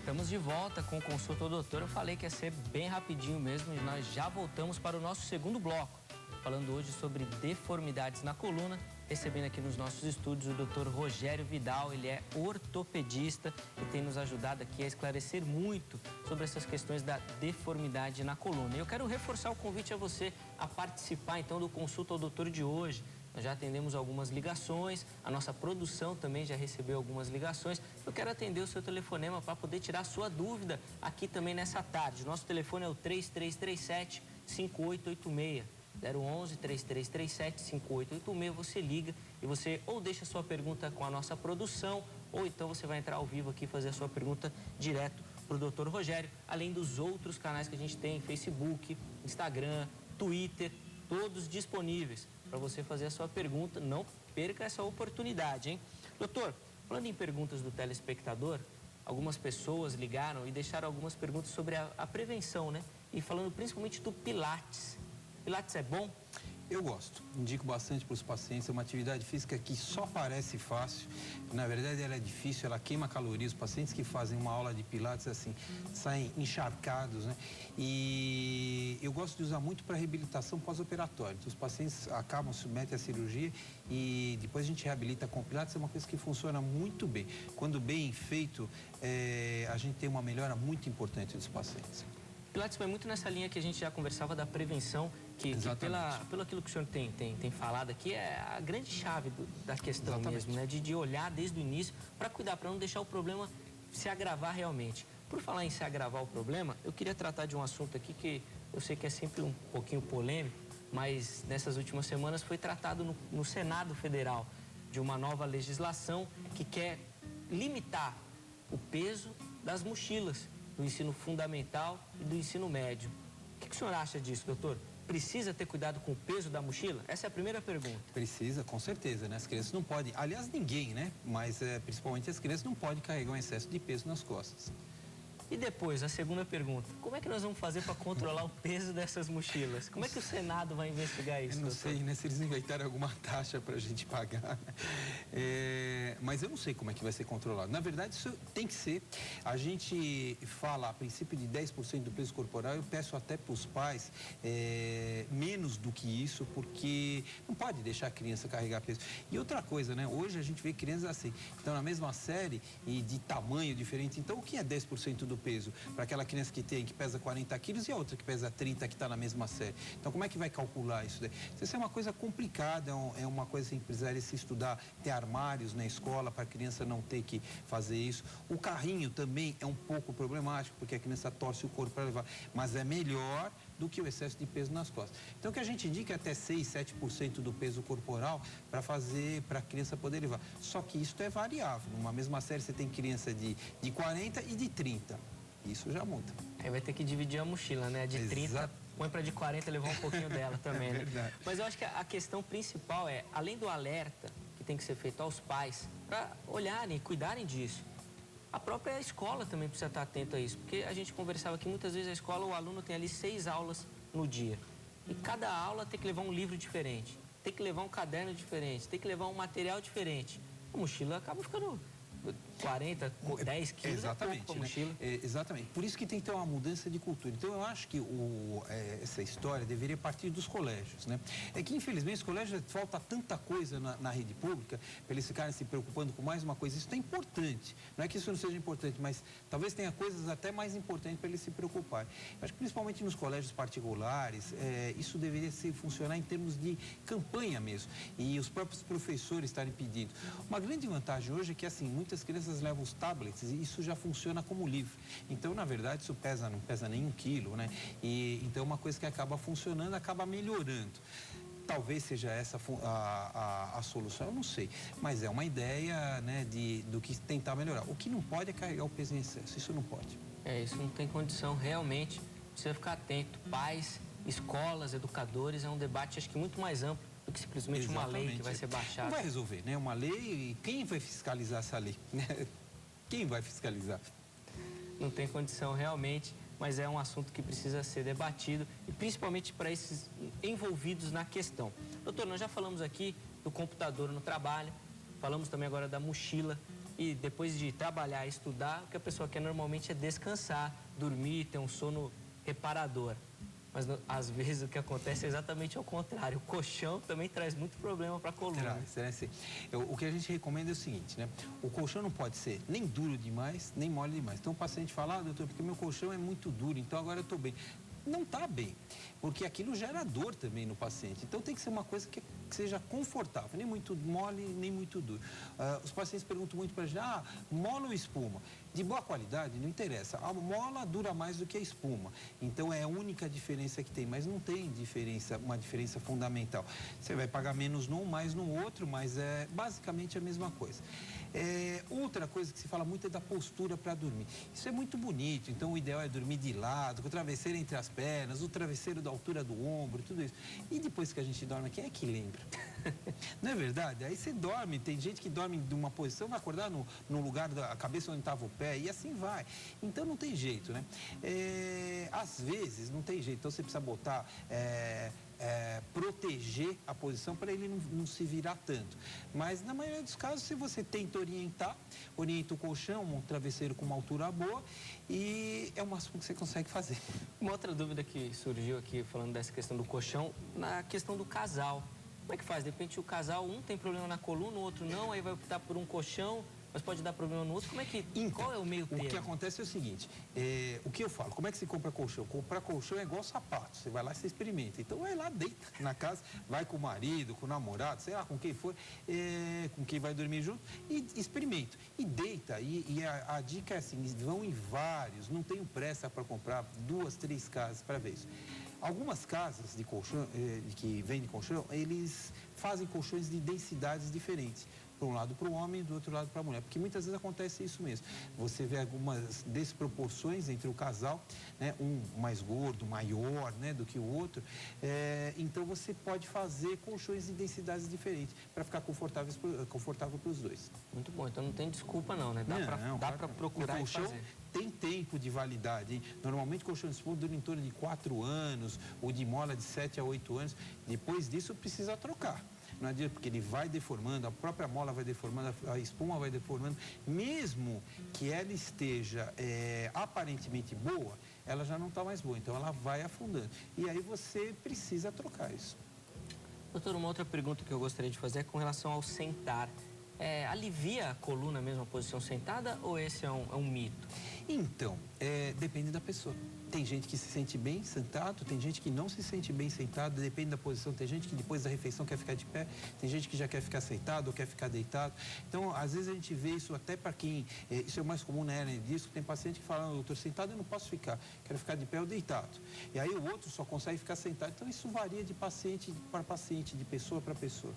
Estamos de volta com o Consulta ao Doutor. Eu falei que ia ser bem rapidinho mesmo e nós já voltamos para o nosso segundo bloco, falando hoje sobre deformidades na coluna, recebendo aqui nos nossos estúdios o Dr. Rogério Vidal. Ele é ortopedista e tem nos ajudado aqui a esclarecer muito sobre essas questões da deformidade na coluna. E eu quero reforçar o convite a você a participar então do Consulta ao Doutor de hoje. Nós já atendemos algumas ligações, a nossa produção também já recebeu algumas ligações. Eu quero atender o seu telefonema para poder tirar a sua dúvida aqui também nessa tarde. Nosso telefone é o 3337-5886. 011-3337-5886. Você liga e você ou deixa a sua pergunta com a nossa produção, ou então você vai entrar ao vivo aqui e fazer a sua pergunta direto para o Dr. Rogério, além dos outros canais que a gente tem, Facebook, Instagram, Twitter, todos disponíveis para você fazer a sua pergunta. Não perca essa oportunidade, hein? Doutor, falando em perguntas do telespectador, algumas pessoas ligaram e deixaram algumas perguntas sobre a prevenção, né? E falando principalmente do Pilates. Pilates é bom? Eu gosto, indico bastante para os pacientes. É uma atividade física que só parece fácil, na verdade ela é difícil, ela queima calorias. Os pacientes que fazem uma aula de Pilates, assim, saem encharcados, né? E eu gosto de usar muito para reabilitação pós-operatória. Então, os pacientes acabam, submetem à cirurgia e depois a gente reabilita com Pilates. É uma coisa que funciona muito bem. Quando bem feito, a gente tem uma melhora muito importante dos pacientes. Pilates vai muito nessa linha que a gente já conversava da prevenção, que pelo aquilo que o senhor tem falado aqui, é a grande chave da questão. Exatamente. Mesmo, né? De olhar desde o início para cuidar, para não deixar o problema se agravar realmente. Por falar em se agravar o problema, eu queria tratar de um assunto aqui que eu sei que é sempre um pouquinho polêmico, mas nessas últimas semanas foi tratado no Senado Federal de uma nova legislação que quer limitar o peso das mochilas do ensino fundamental e do ensino médio. O que o senhor acha disso, doutor? Precisa ter cuidado com o peso da mochila? Essa é a primeira pergunta. Precisa, com certeza, né? As crianças não podem, aliás, ninguém, né? Mas principalmente as crianças não podem carregar um excesso de peso nas costas. E depois, a segunda pergunta, como é que nós vamos fazer para controlar o peso dessas mochilas? Como é que o Senado vai investigar isso, Eu não doutor? sei, né, se eles inventarem alguma taxa para a gente pagar. Mas eu não sei como é que vai ser controlado. Na verdade, isso tem que ser. A gente fala a princípio de 10% do peso corporal. Eu peço até para os pais menos do que isso, porque não pode deixar a criança carregar peso. E outra coisa, né? Hoje a gente vê crianças assim, estão na mesma série e de tamanho diferente. Então, o que é 10% do peso para aquela criança que pesa 40 quilos e a outra que pesa 30 que está na mesma série? Então, como é que vai calcular isso daí? Isso é uma coisa complicada, é uma coisa que precisaria se estudar, ter armários na escola para a criança não ter que fazer isso. O carrinho também é um pouco problemático, porque a criança torce o corpo para levar, mas é melhor do que o excesso de peso nas costas. Então, o que a gente indica é até 6, 7% do peso corporal para a criança poder levar. Só que isso é variável. Numa mesma série, você tem criança de 40 e de 30. Isso já muda. Aí vai ter que dividir a mochila, né? De 30, põe para de 40 levar um pouquinho dela também, né? Verdade. Mas eu acho que a questão principal é, além do alerta que tem que ser feito aos pais, para olharem e cuidarem disso, a própria escola também precisa estar atenta a isso, porque a gente conversava que muitas vezes a escola, o aluno tem ali 6 aulas no dia. E cada aula tem que levar um livro diferente, tem que levar um caderno diferente, tem que levar um material diferente. A mochila acaba ficando 40, 10 quilos. Exatamente, é pouco, mochila. Exatamente. Por isso que tem que ter uma mudança de cultura. Então, eu acho que essa história deveria partir dos colégios, né? É que, infelizmente, os colégios falta tanta coisa na rede pública para eles ficarem se preocupando com mais uma coisa. Isso é importante. Não é que isso não seja importante, mas talvez tenha coisas até mais importantes para eles se preocuparem. Eu acho que, principalmente nos colégios particulares, isso deveria funcionar em termos de campanha mesmo. E os próprios professores estarem pedindo. Uma grande vantagem hoje é que, assim, muitas crianças levam os tablets e isso já funciona como livro. Então, na verdade, isso não pesa nem 1 quilo, né? E então, é uma coisa que acaba funcionando, acaba melhorando. Talvez seja essa a solução, eu não sei. Mas é uma ideia, né, do que tentar melhorar. O que não pode é carregar o peso em excesso. Isso não pode. Isso não tem condição, realmente. Precisa ficar atento. Pais, escolas, educadores, é um debate, acho que muito mais amplo do que simplesmente uma lei que vai ser baixada. Não vai resolver, né? Uma lei, e quem vai fiscalizar essa lei? Quem vai fiscalizar? Não tem condição realmente, mas é um assunto que precisa ser debatido e principalmente para esses envolvidos na questão. Doutor, nós já falamos aqui do computador no trabalho, falamos também agora da mochila. e depois de trabalhar e estudar, o que a pessoa quer normalmente é descansar, dormir, ter um sono reparador. Mas às vezes o que acontece é exatamente ao contrário. O colchão também traz muito problema para a coluna. O que a gente recomenda é o seguinte, né? O colchão não pode ser nem duro demais, nem mole demais. Então o paciente fala, doutor, porque meu colchão é muito duro, então agora eu estou bem. Não está bem, porque aquilo gera dor também no paciente. Então tem que ser uma coisa que seja confortável, nem muito mole, nem muito duro. Os pacientes perguntam muito para a gente, mola ou espuma? De boa qualidade, não interessa. A mola dura mais do que a espuma. Então é a única diferença que tem, mas não tem uma diferença fundamental. Você vai pagar menos num, mais no outro, mas é basicamente a mesma coisa. Outra coisa que se fala muito é da postura para dormir. Isso é muito bonito, então o ideal é dormir de lado, com o travesseiro entre as pernas, o travesseiro da altura do ombro, tudo isso. E depois que a gente dorme, quem é que lembra? Não é verdade? Aí você dorme, tem gente que dorme de uma posição, vai acordar no lugar da cabeça onde estava o pé, e assim vai. Então não tem jeito, né? Às vezes não tem jeito, então você precisa botar... proteger a posição para ele não se virar tanto. Mas na maioria dos casos, se você tenta orienta o colchão, um travesseiro com uma altura boa, e é o máximo que você consegue fazer. Uma outra dúvida que surgiu aqui, falando dessa questão do colchão, na questão do casal. Como é que faz? De repente o casal, um tem problema na coluna, o outro não, aí vai optar por um colchão, mas pode dar problema no outro. Como é que... qual é o meio termo? O que acontece é o seguinte, o que eu falo, como é que se compra colchão? Comprar colchão é igual sapato, você vai lá e você experimenta. Então vai lá, deita na casa, vai com o marido, com o namorado, sei lá, com quem for, com quem vai dormir junto, e experimenta. E deita, e a dica é assim, vão em vários, não tenho pressa para comprar 2, 3 casas para ver isso. Algumas casas de colchão, que vendem colchão, eles fazem colchões de densidades diferentes. Para um lado para o homem e do outro lado para a mulher. Porque muitas vezes acontece isso mesmo. Você vê algumas desproporções entre o casal, né? Um mais gordo, maior, né? Do que o outro. Então você pode fazer colchões de densidades diferentes para ficar confortável para os dois. Muito bom. Então não tem desculpa não, né? Dá para procurar o colchão e fazer. Tem tempo de validade, hein? Normalmente colchão de espuma dura em torno de 4 anos, ou de mola de 7 a 8 anos. Depois disso precisa trocar. Não adianta, porque ele vai deformando, a própria mola vai deformando, a espuma vai deformando. Mesmo que ela esteja aparentemente boa, ela já não está mais boa, então ela vai afundando. E aí você precisa trocar isso. Doutor, uma outra pergunta que eu gostaria de fazer é com relação ao sentar. Alivia a coluna mesmo a posição sentada ou esse é um mito? Então, depende da pessoa. Tem gente que se sente bem sentado, tem gente que não se sente bem sentado, depende da posição. Tem gente que depois da refeição quer ficar de pé, tem gente que já quer ficar sentado ou quer ficar deitado. Então, às vezes a gente vê isso até para quem... isso é mais comum na hernia de disco, tem paciente que fala, doutor, sentado eu não posso ficar, quero ficar de pé ou deitado. E aí o outro só consegue ficar sentado. Então, isso varia de paciente para paciente, de pessoa para pessoa.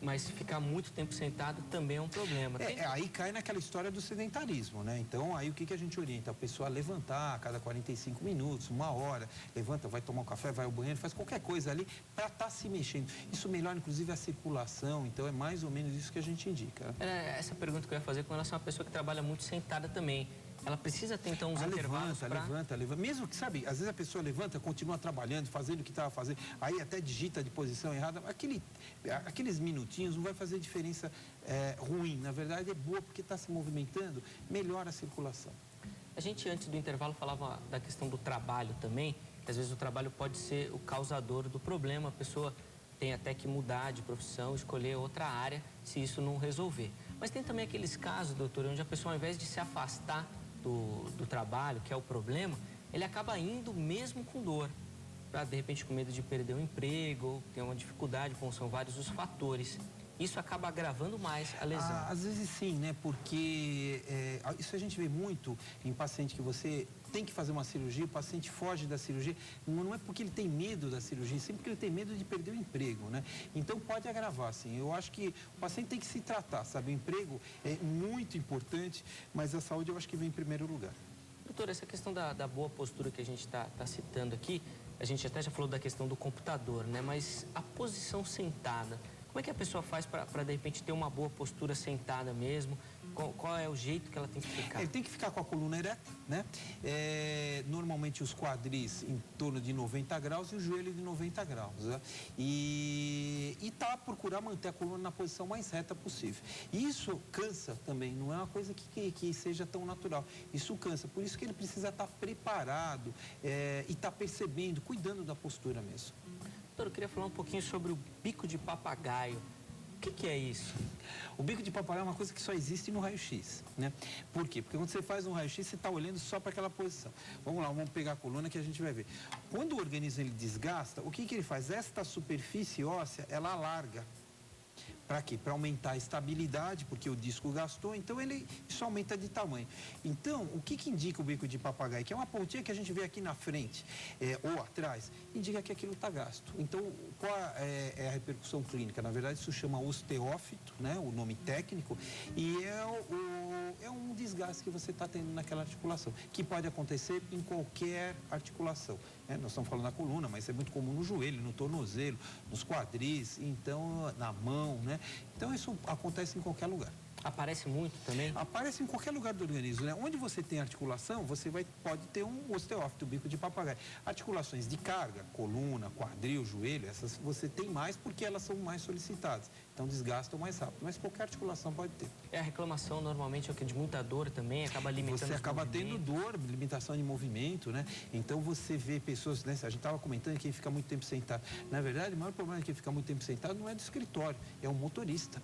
Mas ficar muito tempo sentado também é um problema. Aí cai naquela história do sedentarismo, né? Então, aí o que a gente orienta? A pessoa a levantar a cada 45 minutos, 1 hora, levanta, vai tomar um café, vai ao banheiro, faz qualquer coisa ali para estar se mexendo. Isso melhora, inclusive, a circulação, então é mais ou menos isso que a gente indica. Essa pergunta que eu ia fazer com relação a uma pessoa que trabalha muito sentada também. Ela precisa ter, então, uns intervalos levanta. Mesmo que, sabe, às vezes a pessoa levanta, continua trabalhando, fazendo o que estava fazendo, aí até digita de posição errada. Aqueles minutinhos não vai fazer diferença ruim. Na verdade, é boa porque está se movimentando, melhora a circulação. A gente, antes do intervalo, falava da questão do trabalho também, que às vezes o trabalho pode ser o causador do problema. A pessoa tem até que mudar de profissão, escolher outra área, se isso não resolver. Mas tem também aqueles casos, doutor, onde a pessoa, ao invés de se afastar do trabalho, que é o problema, ele acaba indo mesmo com dor, para de repente com medo de perder o emprego, ou ter uma dificuldade, como são vários os fatores. Isso acaba agravando mais a lesão. Às vezes sim, né? Porque isso a gente vê muito em paciente que você tem que fazer uma cirurgia, o paciente foge da cirurgia, não é porque ele tem medo da cirurgia, sempre porque ele tem medo de perder o emprego, né? Então pode agravar, sim. Eu acho que o paciente tem que se tratar, sabe? O emprego é muito importante, mas a saúde eu acho que vem em primeiro lugar. Doutor, essa questão da boa postura que a gente está citando aqui, a gente até já falou da questão do computador, né? Mas a posição sentada, como é que a pessoa faz para de repente ter uma boa postura sentada mesmo, Qual é o jeito que ela tem que ficar? Ele tem que ficar com a coluna ereta, né? Normalmente os quadris em torno de 90 graus e o joelho de 90 graus, né? Procurar manter a coluna na posição mais reta possível. E isso cansa também, não é uma coisa que seja tão natural. Isso cansa, por isso que ele precisa estar preparado e estar percebendo, cuidando da postura mesmo. Doutor, eu queria falar um pouquinho sobre o bico de papagaio. O que é isso? O bico de papagaio é uma coisa que só existe no raio-x, né? Por quê? Porque quando você faz um raio-x, você está olhando só para aquela posição. Vamos lá, vamos pegar a coluna que a gente vai ver. Quando o organismo ele desgasta, o que ele faz? Esta superfície óssea, ela alarga. Para quê? Para aumentar a estabilidade, porque o disco gastou, então isso aumenta de tamanho. Então, o que indica o bico de papagaio? Que é uma pontinha que a gente vê aqui na frente ou atrás, indica que aquilo está gasto. Então, qual é a repercussão clínica? Na verdade, isso chama osteófito, né? O nome técnico, e é um desgaste que você está tendo naquela articulação, que pode acontecer em qualquer articulação. Nós estamos falando da coluna, mas é muito comum no joelho, no tornozelo, nos quadris, então na mão, né? Então isso acontece em qualquer lugar. Aparece muito também? Aparece em qualquer lugar do organismo, né? Onde você tem articulação, você pode ter um osteófito, bico de papagaio. Articulações de carga, coluna, quadril, joelho, essas você tem mais porque elas são mais solicitadas. Então desgastam mais rápido, mas qualquer articulação pode ter. A reclamação normalmente é de muita dor também, acaba limitando. Você acaba tendo dor, limitação de movimento, né? Então você vê pessoas, né? A gente estava comentando que quem fica muito tempo sentado. Na verdade, o maior problema de quem fica muito tempo sentado não é do escritório, é o motorista.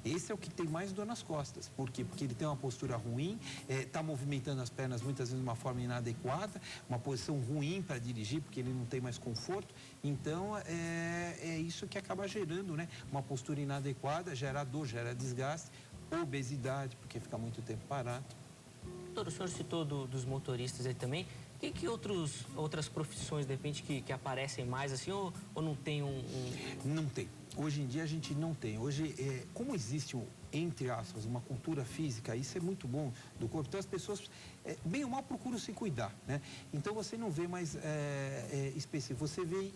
Esse é o que tem mais dor nas costas. Por quê? Porque ele tem uma postura ruim, está movimentando as pernas muitas vezes de uma forma inadequada, uma posição ruim para dirigir, porque ele não tem mais conforto. Então, é isso que acaba gerando, né? Uma postura inadequada, gera dor, gera desgaste, obesidade, porque fica muito tempo parado. Doutor, o senhor citou dos motoristas aí também. Que outras profissões, de repente, que aparecem mais assim, ou não tem Não tem. Hoje em dia a gente não tem. Hoje, como existe, entre aspas, uma cultura física, isso é muito bom do corpo. Então as pessoas, bem ou mal, procuram se cuidar, né? Então você não vê mais específico. Você vê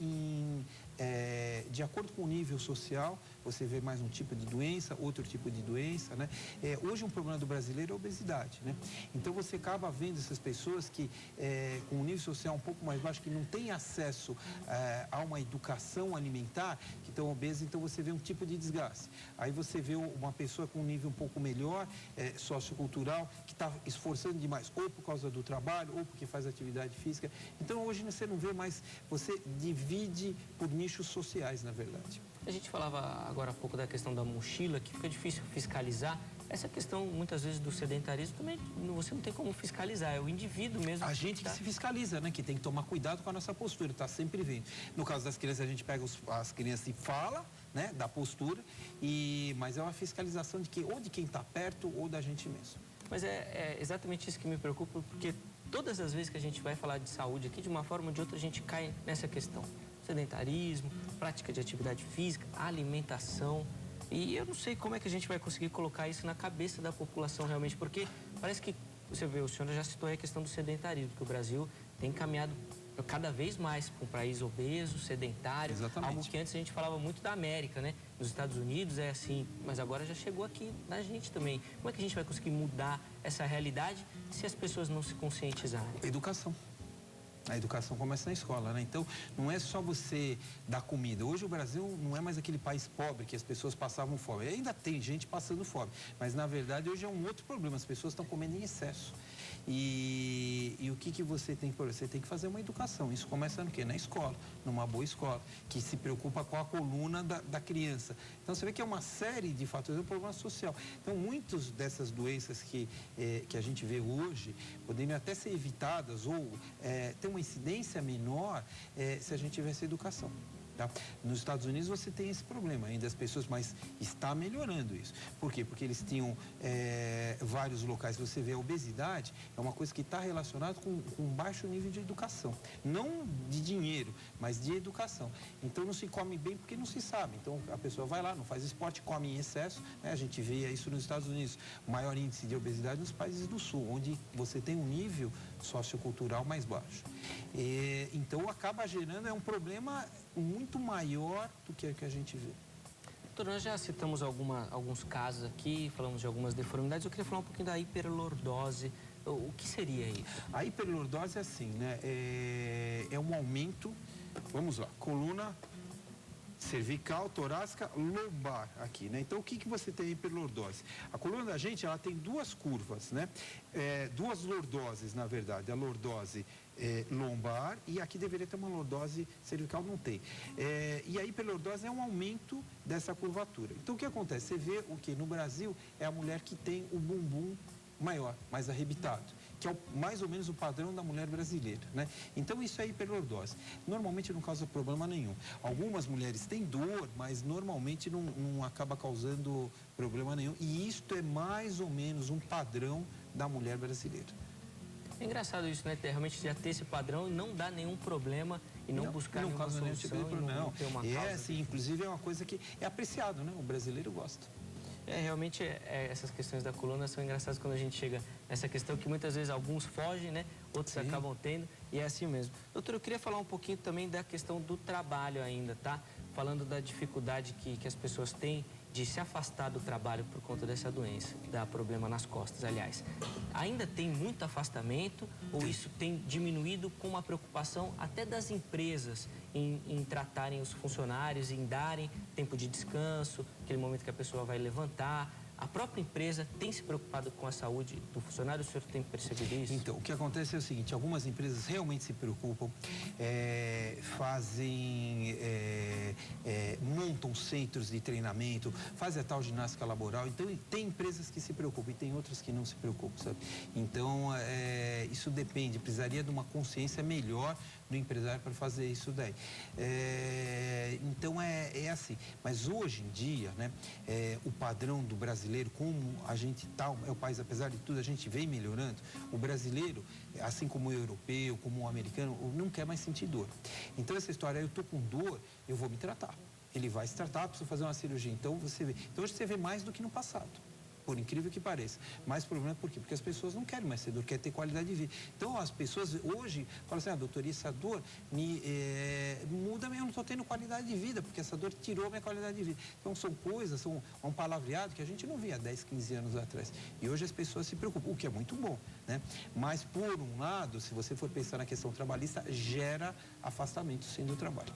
de acordo com o nível social, você vê mais um tipo de doença, outro tipo de doença, né? Hoje um problema do brasileiro é a obesidade, né? Então você acaba vendo essas pessoas que com um nível social um pouco mais baixo, que não têm acesso a uma educação alimentar, que estão obesas, então você vê um tipo de desgaste. Aí você vê uma pessoa com um nível um pouco melhor, sociocultural, que está esforçando demais, ou por causa do trabalho, ou porque faz atividade física. Então hoje você não vê mais, você divide por nichos sociais, na verdade. A gente falava agora há pouco da questão da mochila, que fica difícil fiscalizar. Essa questão, muitas vezes, do sedentarismo também, você não tem como fiscalizar, é o indivíduo mesmo. A gente que se fiscaliza, né? Que tem que tomar cuidado com a nossa postura, tá sempre vendo. No caso das crianças, a gente pega as crianças e fala, né? Da postura, mas é uma fiscalização ou de quem está perto ou da gente mesmo. Mas é exatamente isso que me preocupa, porque todas as vezes que a gente vai falar de saúde aqui, de uma forma ou de outra, a gente cai nessa questão. Sedentarismo, prática de atividade física, alimentação. E eu não sei como é que a gente vai conseguir colocar isso na cabeça da população realmente, porque parece que, você vê, o senhor já citou aí a questão do sedentarismo, que o Brasil tem caminhado cada vez mais para um país obeso, sedentário. Exatamente. Algo que antes a gente falava muito da América, né? Nos Estados Unidos é assim, mas agora já chegou aqui na gente também. Como é que a gente vai conseguir mudar essa realidade se as pessoas não se conscientizarem? Educação. A educação começa na escola, né? Então, não é só você dar comida. Hoje o Brasil não é mais aquele país pobre que as pessoas passavam fome. Ainda tem gente passando fome, mas na verdade hoje é um outro problema. As pessoas estão comendo em excesso. E o que você tem que fazer? Você tem que fazer uma educação. Isso começa no quê? Na escola, numa boa escola, que se preocupa com a coluna da criança. Então, você vê que é uma série de fatores, é um problema social. Então, muitas dessas doenças que a gente vê hoje poderiam até ser evitadas ou ter uma incidência menor se a gente tivesse educação. Tá? Nos Estados Unidos você tem esse problema ainda, as pessoas, mas está melhorando isso. Por quê? Porque eles tinham vários locais, você vê a obesidade, é uma coisa que está relacionada com baixo nível de educação. Não de dinheiro, mas de educação. Então não se come bem porque não se sabe. Então a pessoa vai lá, não faz esporte, come em excesso, né? A gente vê isso nos Estados Unidos, o maior índice de obesidade nos países do sul, onde você tem um nível sociocultural mais baixo. Então acaba gerando um problema muito maior do que a gente vê. Doutor, nós já citamos alguns casos aqui, falamos de algumas deformidades. Eu queria falar um pouquinho da hiperlordose. O que seria isso? A hiperlordose é assim, né? É um aumento, vamos lá, coluna cervical, torácica, lombar aqui, né? Então, o que você tem em hiperlordose? A coluna da gente, ela tem duas curvas, né? Duas lordoses, na verdade. A lordose lombar e aqui deveria ter uma lordose cervical, não tem. E a hiperlordose é um aumento dessa curvatura. Então, o que acontece? Você vê o que no Brasil é a mulher que tem o bumbum maior, mais arrebitado, que é mais ou menos o padrão da mulher brasileira, né? Então, isso é hiperlordose. Normalmente não causa problema nenhum. Algumas mulheres têm dor, mas normalmente não acaba causando problema nenhum. E isto é mais ou menos um padrão da mulher brasileira. É engraçado isso, né? Realmente já ter esse padrão e não dá nenhum problema e não buscar nenhuma solução, nenhum tipo de problema, não ter uma causa. Assim, inclusive é uma coisa que é apreciado, né? O brasileiro gosta. Realmente, essas questões da coluna são engraçadas quando a gente chega nessa questão que muitas vezes alguns fogem, né? Outros Sim. acabam tendo, e é assim mesmo. Doutor, eu queria falar um pouquinho também da questão do trabalho ainda, tá? Falando da dificuldade que as pessoas têm de se afastar do trabalho por conta dessa doença, dá problema nas costas, aliás. Ainda tem muito afastamento ou isso tem diminuído com uma preocupação até das empresas em tratarem os funcionários, em darem tempo de descanso, aquele momento que a pessoa vai levantar? A própria empresa tem se preocupado com a saúde do funcionário? O senhor tem percebido isso? Então, o que acontece é o seguinte, algumas empresas realmente se preocupam, montam centros de treinamento, fazem a tal ginástica laboral. Então, tem empresas que se preocupam e tem outras que não se preocupam, sabe? Então, isso depende, precisaria de uma consciência melhor do empresário para fazer isso daí. Então, é assim. Mas hoje em dia, né, o padrão do brasileiro, como a gente tá, é o país, apesar de tudo, a gente vem melhorando. O brasileiro, assim como o europeu, como o americano, não quer mais sentir dor. Então, essa história, eu tô com dor, eu vou me tratar. Ele vai se tratar, precisa fazer uma cirurgia. Então, hoje você vê mais do que no passado. Por incrível que pareça. Mas o problema é por quê? Porque as pessoas não querem mais ter dor, querem ter qualidade de vida. Então, as pessoas hoje falam assim, doutor, essa dor muda, eu não estou tendo qualidade de vida, porque essa dor tirou a minha qualidade de vida. Então, são coisas, são um palavreado que a gente não via há 10, 15 anos atrás. E hoje as pessoas se preocupam, o que é muito bom, né? Mas, por um lado, se você for pensar na questão trabalhista, gera afastamento, sim, do trabalho.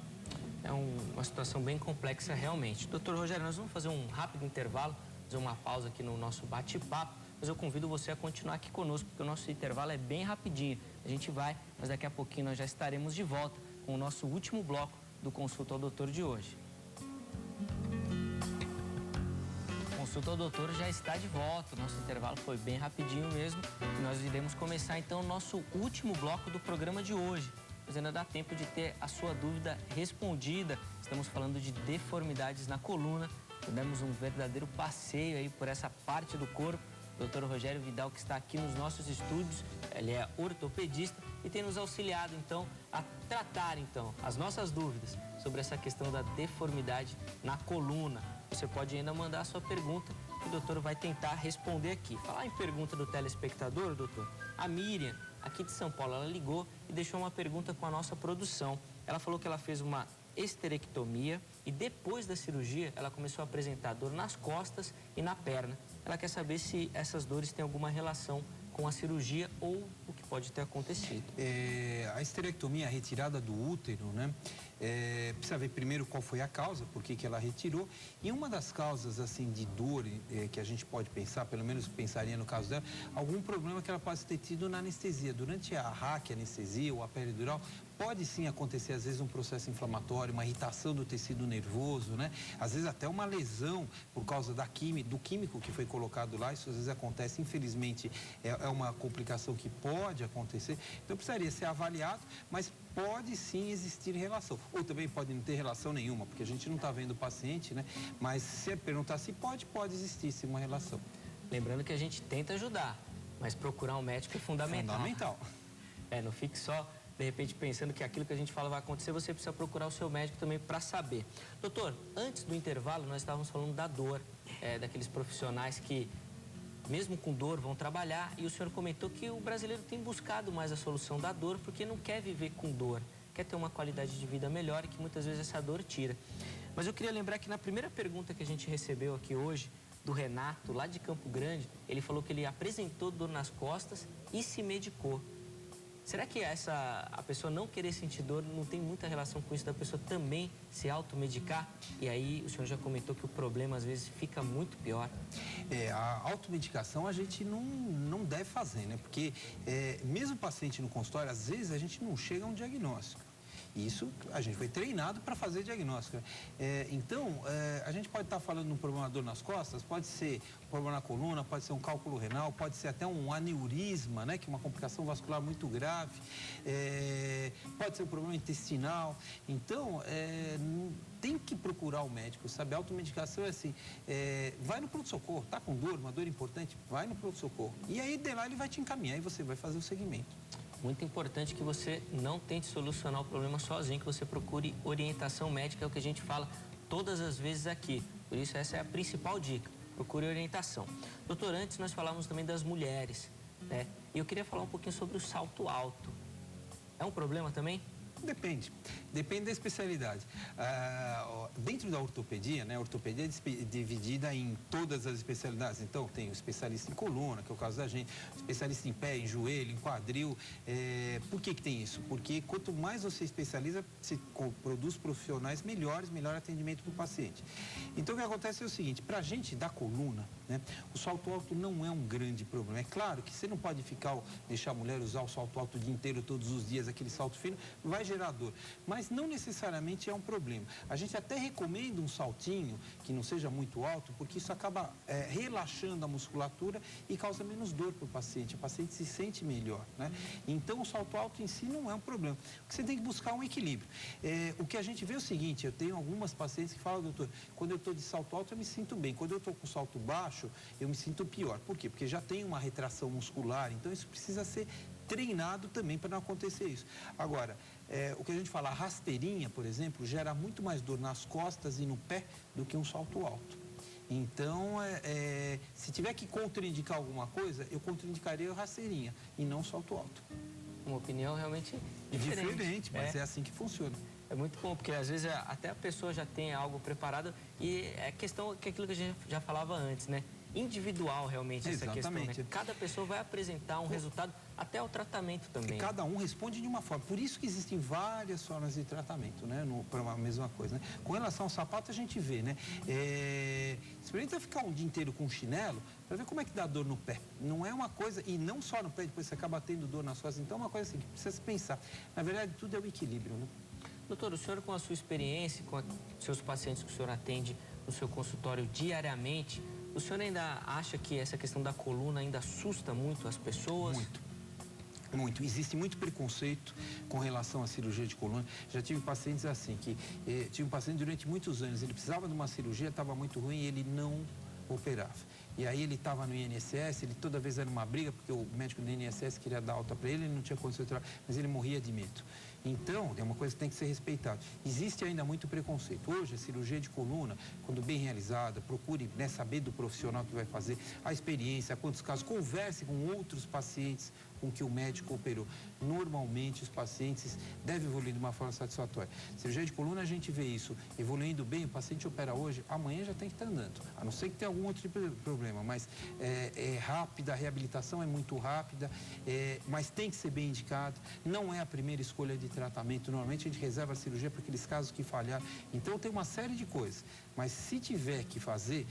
É uma situação bem complexa, realmente. Doutor Rogério, nós vamos fazer um rápido intervalo, fazer uma pausa aqui no nosso bate-papo, mas eu convido você a continuar aqui conosco, porque o nosso intervalo é bem rapidinho. A gente vai, mas daqui a pouquinho nós já estaremos de volta com o nosso último bloco do Consulta ao Doutor de hoje. O Consulta ao Doutor já está de volta, o nosso intervalo foi bem rapidinho mesmo, e nós iremos começar então o nosso último bloco do programa de hoje. Mas ainda dá tempo de ter a sua dúvida respondida. Estamos falando de deformidades na coluna. Demos um verdadeiro passeio aí por essa parte do corpo. O Dr. Rogério Vidal, que está aqui nos nossos estúdios, ele é ortopedista e tem nos auxiliado, então, a tratar, então, as nossas dúvidas sobre essa questão da deformidade na coluna. Você pode ainda mandar a sua pergunta que o doutor vai tentar responder aqui. Falar em pergunta do telespectador, doutor, a Miriam, aqui de São Paulo, ela ligou e deixou uma pergunta com a nossa produção. Ela falou que ela fez uma esterectomia e depois da cirurgia ela começou a apresentar dor nas costas e na perna. Ela quer saber se essas dores têm alguma relação com a cirurgia ou o que pode ter acontecido. A esterectomia, a retirada do útero, né? Precisa ver primeiro qual foi a causa, por que ela retirou. E uma das causas, assim, de dor que a gente pode pensar, pelo menos pensaria no caso dela, algum problema que ela possa ter tido na anestesia. Durante a raquianestesia ou a peridural, pode sim acontecer, às vezes, um processo inflamatório, uma irritação do tecido nervoso, né? Às vezes até uma lesão por causa do químico que foi colocado lá. Isso às vezes acontece, infelizmente, é uma complicação que pode acontecer. Então precisaria ser avaliado, mas pode sim existir relação. Ou também pode não ter relação nenhuma, porque a gente não está vendo o paciente, né? Mas se perguntar se pode existir sim uma relação. Lembrando que a gente tenta ajudar, mas procurar um médico é fundamental. Fundamental. Não fique só, de repente, pensando que aquilo que a gente fala vai acontecer, você precisa procurar o seu médico também para saber. Doutor, antes do intervalo, nós estávamos falando da dor, daqueles profissionais que, mesmo com dor, vão trabalhar, e o senhor comentou que o brasileiro tem buscado mais a solução da dor porque não quer viver com dor, quer ter uma qualidade de vida melhor e que muitas vezes essa dor tira. Mas eu queria lembrar que na primeira pergunta que a gente recebeu aqui hoje, do Renato, lá de Campo Grande, ele falou que ele apresentou dor nas costas e se medicou. Será que a pessoa não querer sentir dor não tem muita relação com isso da pessoa também se automedicar? E aí o senhor já comentou que o problema às vezes fica muito pior. A automedicação a gente não deve fazer, né? Porque mesmo o paciente no consultório, às vezes a gente não chega a um diagnóstico. Isso, a gente foi treinado para fazer diagnóstico. Então, a gente pode estar falando de um problema de dor nas costas, pode ser um problema na coluna, pode ser um cálculo renal, pode ser até um aneurisma, né, que é uma complicação vascular muito grave, pode ser um problema intestinal. Então, tem que procurar o médico, sabe? A automedicação é assim, vai no pronto-socorro, tá com dor, uma dor importante, vai no pronto-socorro. E aí, de lá, ele vai te encaminhar e você vai fazer o segmento. Muito importante que você não tente solucionar o problema sozinho, que você procure orientação médica, é o que a gente fala todas as vezes aqui. Por isso, essa é a principal dica, procure orientação. Doutor, antes nós falávamos também das mulheres, né? E eu queria falar um pouquinho sobre o salto alto. É um problema também? Depende da especialidade. Dentro da ortopedia, né, a ortopedia é dividida em todas as especialidades. Então, tem o especialista em coluna, que é o caso da gente, especialista em pé, em joelho, em quadril. Por que tem isso? Porque quanto mais você especializa, se produz profissionais melhor atendimento para o paciente. Então, o que acontece é o seguinte, para a gente da coluna, né, o salto alto não é um grande problema. É claro que você não pode deixar a mulher usar o salto alto o dia inteiro, todos os dias, aquele salto fino, vai gerar dor, mas não necessariamente é um problema. A gente até recomenda um saltinho que não seja muito alto, porque isso acaba relaxando a musculatura e causa menos dor para o paciente se sente melhor, né? Então o salto alto em si não é um problema. Você tem que buscar um equilíbrio. O que a gente vê é o seguinte, eu tenho algumas pacientes que falam, doutor, quando eu estou de salto alto eu me sinto bem, quando eu estou com salto baixo eu me sinto pior. Por quê? Porque já tem uma retração muscular, então isso precisa ser treinado também para não acontecer isso. Agora, o que a gente fala, a rasteirinha, por exemplo, gera muito mais dor nas costas e no pé do que um salto alto. Então, se tiver que contraindicar alguma coisa, eu contraindicaria a rasteirinha e não o salto alto. Uma opinião realmente diferente. Mas é assim que funciona. É muito bom, porque às vezes até a pessoa já tem algo preparado e é questão que aquilo que a gente já falava antes, né? Individual realmente essa questão, né? Cada pessoa vai apresentar um resultado, até o tratamento também. Cada um responde de uma forma, por isso que existem várias formas de tratamento, né? Para a mesma coisa, né? Com relação ao sapato a gente vê, né? Experimenta ficar um dia inteiro com um chinelo para ver como é que dá dor no pé. Não é uma coisa, e não só no pé, depois você acaba tendo dor nas costas, então é uma coisa assim que precisa se pensar. Na verdade, tudo é o equilíbrio, né? Doutor, o senhor com a sua experiência, com seus pacientes que o senhor atende no seu consultório diariamente, o senhor ainda acha que essa questão da coluna ainda assusta muito as pessoas? Muito. Existe muito preconceito com relação à cirurgia de coluna. Já tive pacientes assim, que tive um paciente durante muitos anos, ele precisava de uma cirurgia, estava muito ruim e ele não operava. E aí ele estava no INSS, ele toda vez era uma briga, porque o médico do INSS queria dar alta para ele não tinha condição de trabalhar, mas ele morria de medo. Então, é uma coisa que tem que ser respeitada. Existe ainda muito preconceito. Hoje, a cirurgia de coluna, quando bem realizada, procure, né, saber do profissional que vai fazer, a experiência, quantos casos, converse com outros pacientes com que o médico operou. Normalmente, os pacientes devem evoluir de uma forma satisfatória. Cirurgia de coluna, a gente vê isso evoluindo bem, o paciente opera hoje, amanhã já tem que estar andando. A não ser que tenha algum outro tipo de problema, mas é rápida, a reabilitação é muito rápida, mas tem que ser bem indicado. Não é a primeira escolha de tratamento. Normalmente, a gente reserva a cirurgia para aqueles casos que falharam. Então, tem uma série de coisas. Mas se tiver que fazer,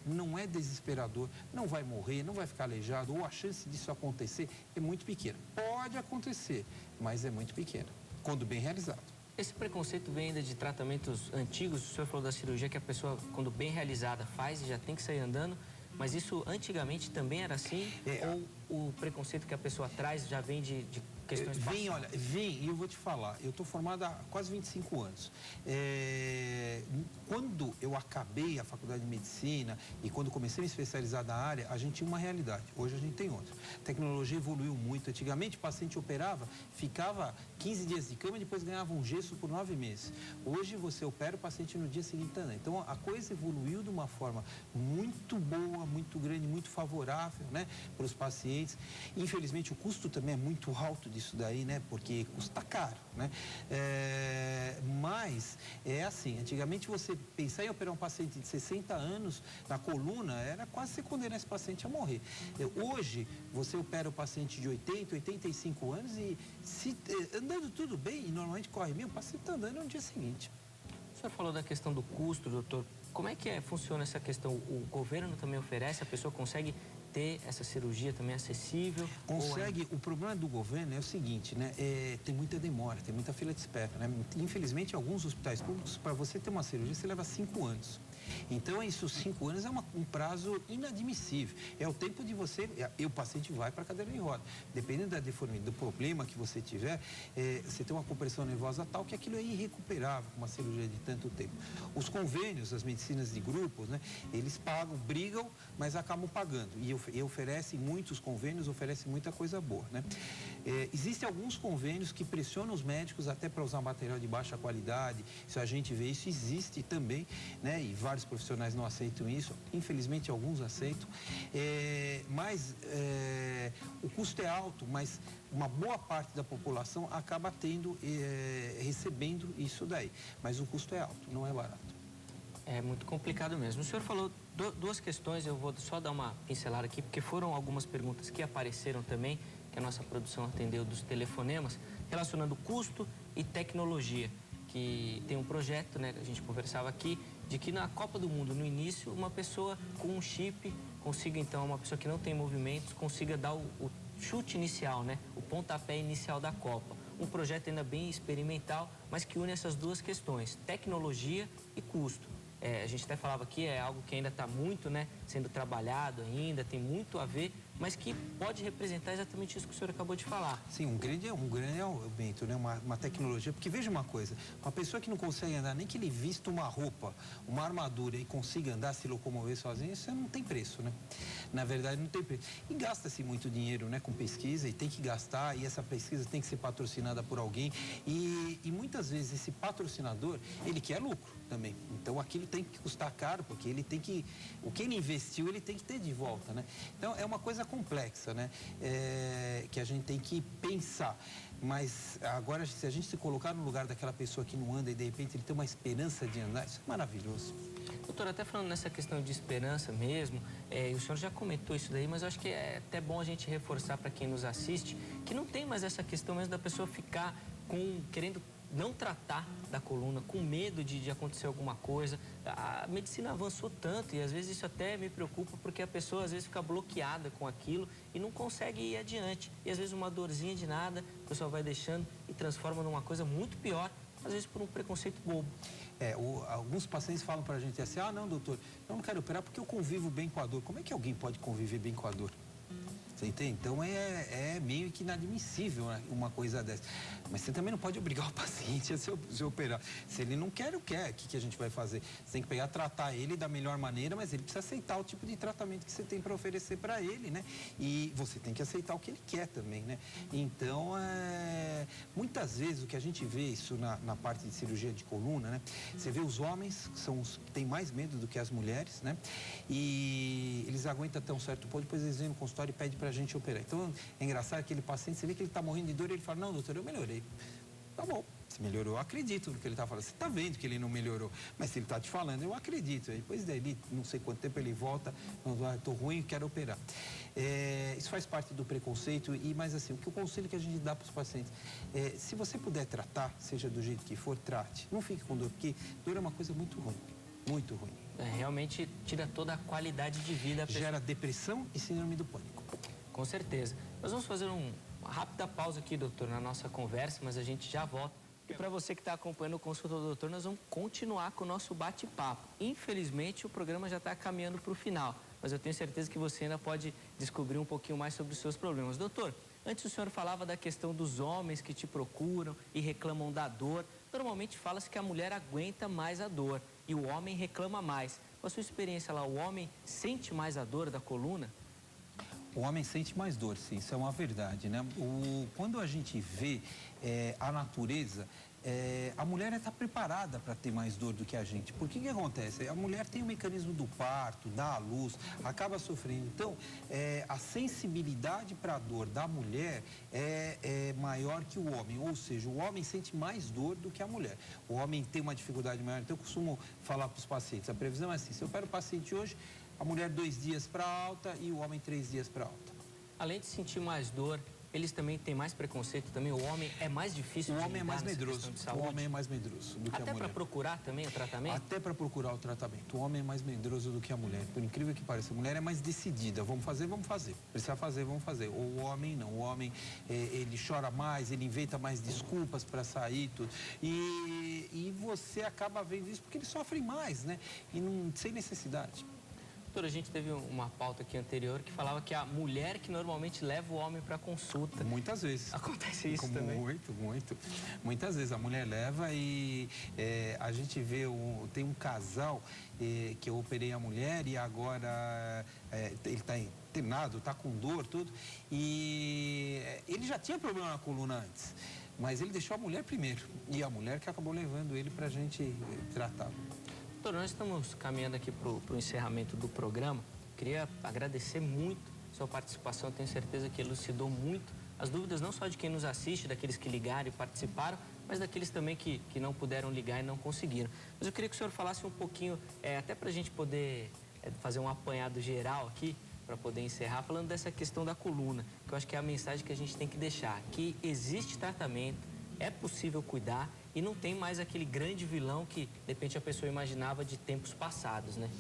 não é desesperador, não vai morrer, não vai ficar aleijado, ou a chance disso acontecer é muito pequena. Pode acontecer, mas é muito pequena, quando bem realizado. Esse preconceito vem ainda de tratamentos antigos. O senhor falou da cirurgia que a pessoa, quando bem realizada, faz e já tem que sair andando. Mas isso antigamente também era assim? Ou o preconceito que a pessoa traz já vem de questões passadas? Vem, e eu vou te falar, eu estou formado há quase 25 anos. Quando eu acabei a faculdade de medicina e quando comecei a me especializar na área, a gente tinha uma realidade, hoje a gente tem outra. A tecnologia evoluiu muito, antigamente o paciente operava, ficava 15 dias de cama e depois ganhava um gesso por 9 meses. Hoje você opera o paciente no dia seguinte também. Então a coisa evoluiu de uma forma muito boa, muito grande, muito favorável, né, para os pacientes. Infelizmente o custo também é muito alto de disso daí, né? Porque custa caro, né? Mas é assim, antigamente você pensar em operar um paciente de 60 anos na coluna, era quase você condenar esse paciente a morrer. Hoje, você opera o paciente de 80, 85 anos e andando tudo bem, e normalmente corre bem, o paciente está andando no dia seguinte. O senhor falou da questão do custo, doutor. Como é que funciona essa questão? O governo também oferece? A pessoa consegue ter essa cirurgia também acessível? Consegue. O problema do governo é o seguinte, né? Tem muita demora, tem muita fila de espera, né? Infelizmente, em alguns hospitais públicos, para você ter uma cirurgia, você leva 5 anos. Então, isso, 5 anos é um prazo inadmissível. É o tempo de você... E o paciente vai para a cadeira de roda. Dependendo da deformidade, do problema que você tiver, você tem uma compressão nervosa tal que aquilo é irrecuperável com uma cirurgia de tanto tempo. Os convênios, as medicinas de grupos, né? Eles pagam, brigam, mas acabam pagando. E oferecem, muitos convênios oferecem muita coisa boa, né? Existem alguns convênios que pressionam os médicos até para usar material de baixa qualidade. Se a gente vê isso, existe também, né? E vários profissionais não aceitam isso. Infelizmente, alguns aceitam. Mas o custo é alto, mas uma boa parte da população acaba recebendo isso daí. Mas o custo é alto, não é barato. É muito complicado mesmo. O senhor falou duas questões, eu vou só dar uma pincelada aqui, porque foram algumas perguntas que apareceram também, que a nossa produção atendeu dos telefonemas, relacionando custo e tecnologia, que tem um projeto, né, que a gente conversava aqui, de que na Copa do Mundo, no início, uma pessoa com um chip consiga, então, uma pessoa que não tem movimentos, consiga dar o chute inicial, né, o pontapé inicial da Copa. Um projeto ainda bem experimental, mas que une essas duas questões, tecnologia e custo. A gente até falava aqui, é algo que ainda está muito, né, sendo trabalhado ainda, tem muito a ver, mas que pode representar exatamente isso que o senhor acabou de falar. Sim, um grande aumento, né? Uma tecnologia, porque veja uma coisa, uma pessoa que não consegue andar, nem que ele vista uma roupa, uma armadura e consiga andar, se locomover sozinho, isso não tem preço, né? Na verdade, não tem preço. E gasta-se muito dinheiro, né, com pesquisa, e tem que gastar, e essa pesquisa tem que ser patrocinada por alguém, e muitas vezes esse patrocinador, ele quer lucro também. Então, aquilo tem que custar caro, porque ele tem que... O que ele investiu, ele tem que ter de volta, né? Então, é uma coisa complexa, né? Que a gente tem que pensar. Mas agora, se a gente se colocar no lugar daquela pessoa que não anda e de repente ele tem uma esperança de andar, isso é maravilhoso. Doutor, até falando nessa questão de esperança mesmo, o senhor já comentou isso daí, mas eu acho que é até bom a gente reforçar para quem nos assiste, que não tem mais essa questão mesmo da pessoa ficar querendo não tratar da coluna, com medo de acontecer alguma coisa. A medicina avançou tanto e às vezes isso até me preocupa, porque a pessoa às vezes fica bloqueada com aquilo e não consegue ir adiante. E às vezes uma dorzinha de nada, a pessoa vai deixando e transforma numa coisa muito pior, às vezes por um preconceito bobo. Alguns pacientes falam pra gente assim, não, doutor, eu não quero operar porque eu convivo bem com a dor. Como é que alguém pode conviver bem com a dor? Você entende? Então, é meio que inadmissível, né, uma coisa dessa. Mas você também não pode obrigar o paciente a se operar. Se ele não quer, o que a gente vai fazer? Você tem que pegar, tratar ele da melhor maneira, mas ele precisa aceitar o tipo de tratamento que você tem para oferecer para ele, né? E você tem que aceitar o que ele quer também, né? Então, muitas vezes o que a gente vê isso na parte de cirurgia de coluna, né? Você vê os homens, que são os que têm mais medo do que as mulheres, né? E eles aguentam até um certo ponto, depois eles vêm no consultório e pedem para a gente operar. Então, é engraçado aquele paciente, você vê que ele está morrendo de dor e ele fala, não, doutor, eu melhorei. Tá bom, se melhorou, eu acredito no que ele está falando. Você está vendo que ele não melhorou, mas se ele está te falando, eu acredito. Aí, depois dele, não sei quanto tempo ele volta, estou ruim, quero operar. Isso faz parte do preconceito, mas assim, o conselho que a gente dá para os pacientes, se você puder tratar, seja do jeito que for, trate. Não fique com dor, porque dor é uma coisa muito ruim, muito ruim. Realmente tira toda a qualidade de vida. Gera depressão e síndrome do pânico. Com certeza. Nós vamos fazer uma rápida pausa aqui, doutor, na nossa conversa, mas a gente já volta. E para você que está acompanhando o Consulta do Doutor, nós vamos continuar com o nosso bate-papo. Infelizmente, o programa já está caminhando para o final, mas eu tenho certeza que você ainda pode descobrir um pouquinho mais sobre os seus problemas. Doutor, antes o senhor falava da questão dos homens que te procuram e reclamam da dor. Normalmente fala-se que a mulher aguenta mais a dor e o homem reclama mais. Com a sua experiência lá, o homem sente mais a dor da coluna? O homem sente mais dor, sim, isso é uma verdade, né? Quando a gente vê a natureza, a mulher está preparada para ter mais dor do que a gente. Por que acontece? A mulher tem o mecanismo do parto, dá à luz, acaba sofrendo. Então, a sensibilidade para a dor da mulher é maior que o homem, ou seja, o homem sente mais dor do que a mulher. O homem tem uma dificuldade maior. Então, eu costumo falar para os pacientes, a previsão é assim, se eu opero o paciente hoje, a mulher 2 dias para alta e o homem 3 dias para alta. Além de sentir mais dor, eles também têm mais preconceito também? O homem é mais difícil de lidar? O homem é mais medroso. O homem é mais medroso do que a mulher. Até para procurar também o tratamento? Até para procurar o tratamento. O homem é mais medroso do que a mulher. Por incrível que pareça, a mulher é mais decidida. Vamos fazer, vamos fazer. Precisa fazer, vamos fazer. O homem não. O homem, ele chora mais, ele inventa mais desculpas para sair tudo. E você acaba vendo isso porque ele sofre mais, né? E não, sem necessidade. Doutor, a gente teve uma pauta aqui anterior que falava que a mulher que normalmente leva o homem para consulta. Muitas vezes. Acontece isso também? Muito. Muitas vezes a mulher leva e a gente vê, tem um casal que eu operei a mulher e agora ele está internado, está com dor, tudo. E ele já tinha problema na coluna antes, mas ele deixou a mulher primeiro. E a mulher que acabou levando ele para a gente tratar. Doutor, nós estamos caminhando aqui para o encerramento do programa. Queria agradecer muito a sua participação. Tenho certeza que elucidou muito as dúvidas, não só de quem nos assiste, daqueles que ligaram e participaram, mas daqueles também que não puderam ligar e não conseguiram. Mas eu queria que o senhor falasse um pouquinho, até para a gente poder fazer um apanhado geral aqui, para poder encerrar, falando dessa questão da coluna, que eu acho que é a mensagem que a gente tem que deixar, que existe tratamento, é possível cuidar e não tem mais aquele grande vilão que, de repente, a pessoa imaginava de tempos passados, né?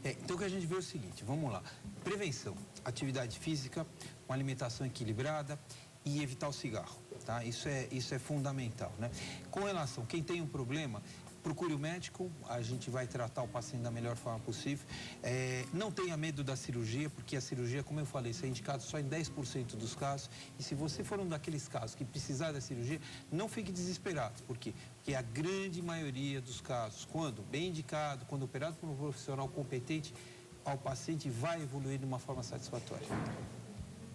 Então, o que a gente vê é o seguinte, vamos lá. Prevenção, atividade física, uma alimentação equilibrada e evitar o cigarro, tá? Isso é fundamental, né? Com relação, quem tem um problema, procure o médico, a gente vai tratar o paciente da melhor forma possível. Não tenha medo da cirurgia, porque a cirurgia, como eu falei, isso é indicado só em 10% dos casos. E se você for um daqueles casos que precisar da cirurgia, não fique desesperado. Por quê? Porque a grande maioria dos casos, quando bem indicado, quando operado por um profissional competente, o paciente vai evoluir de uma forma satisfatória.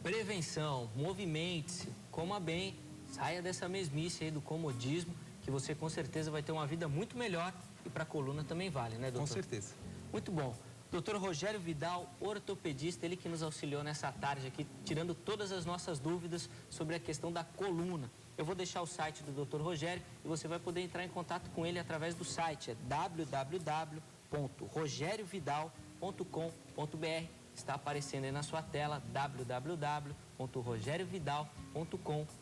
Prevenção, movimente-se, coma bem, saia dessa mesmice aí do comodismo, que você com certeza vai ter uma vida muito melhor e para a coluna também vale, né, doutor? Com certeza. Muito bom. Doutor Rogério Vidal, ortopedista, ele que nos auxiliou nessa tarde aqui, tirando todas as nossas dúvidas sobre a questão da coluna. Eu vou deixar o site do doutor Rogério e você vai poder entrar em contato com ele através do site, é www.rogeriovidal.com.br. Está aparecendo aí na sua tela, www.rogeriovidal.com.br.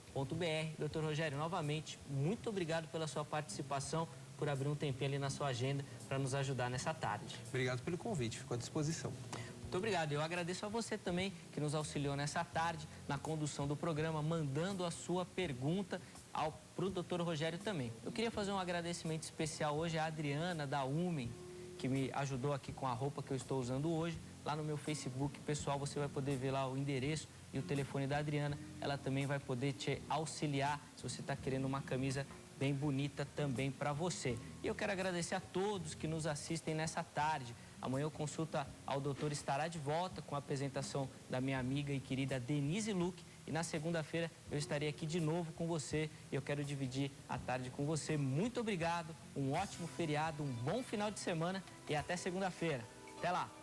Doutor Rogério, novamente, muito obrigado pela sua participação, por abrir um tempinho ali na sua agenda para nos ajudar nessa tarde. Obrigado pelo convite, fico à disposição. Muito obrigado. Eu agradeço a você também que nos auxiliou nessa tarde na condução do programa, mandando a sua pergunta para o doutor Rogério também. Eu queria fazer um agradecimento especial hoje à Adriana da Umen, que me ajudou aqui com a roupa que eu estou usando hoje. Lá no meu Facebook, pessoal, você vai poder ver lá o endereço e o telefone da Adriana. Ela também vai poder te auxiliar se você está querendo uma camisa bem bonita também para você. E eu quero agradecer a todos que nos assistem nessa tarde. Amanhã o Consulta ao Doutor estará de volta com a apresentação da minha amiga e querida Denise Luque. E na segunda-feira eu estarei aqui de novo com você e eu quero dividir a tarde com você. Muito obrigado, um ótimo feriado, um bom final de semana e até segunda-feira. Até lá!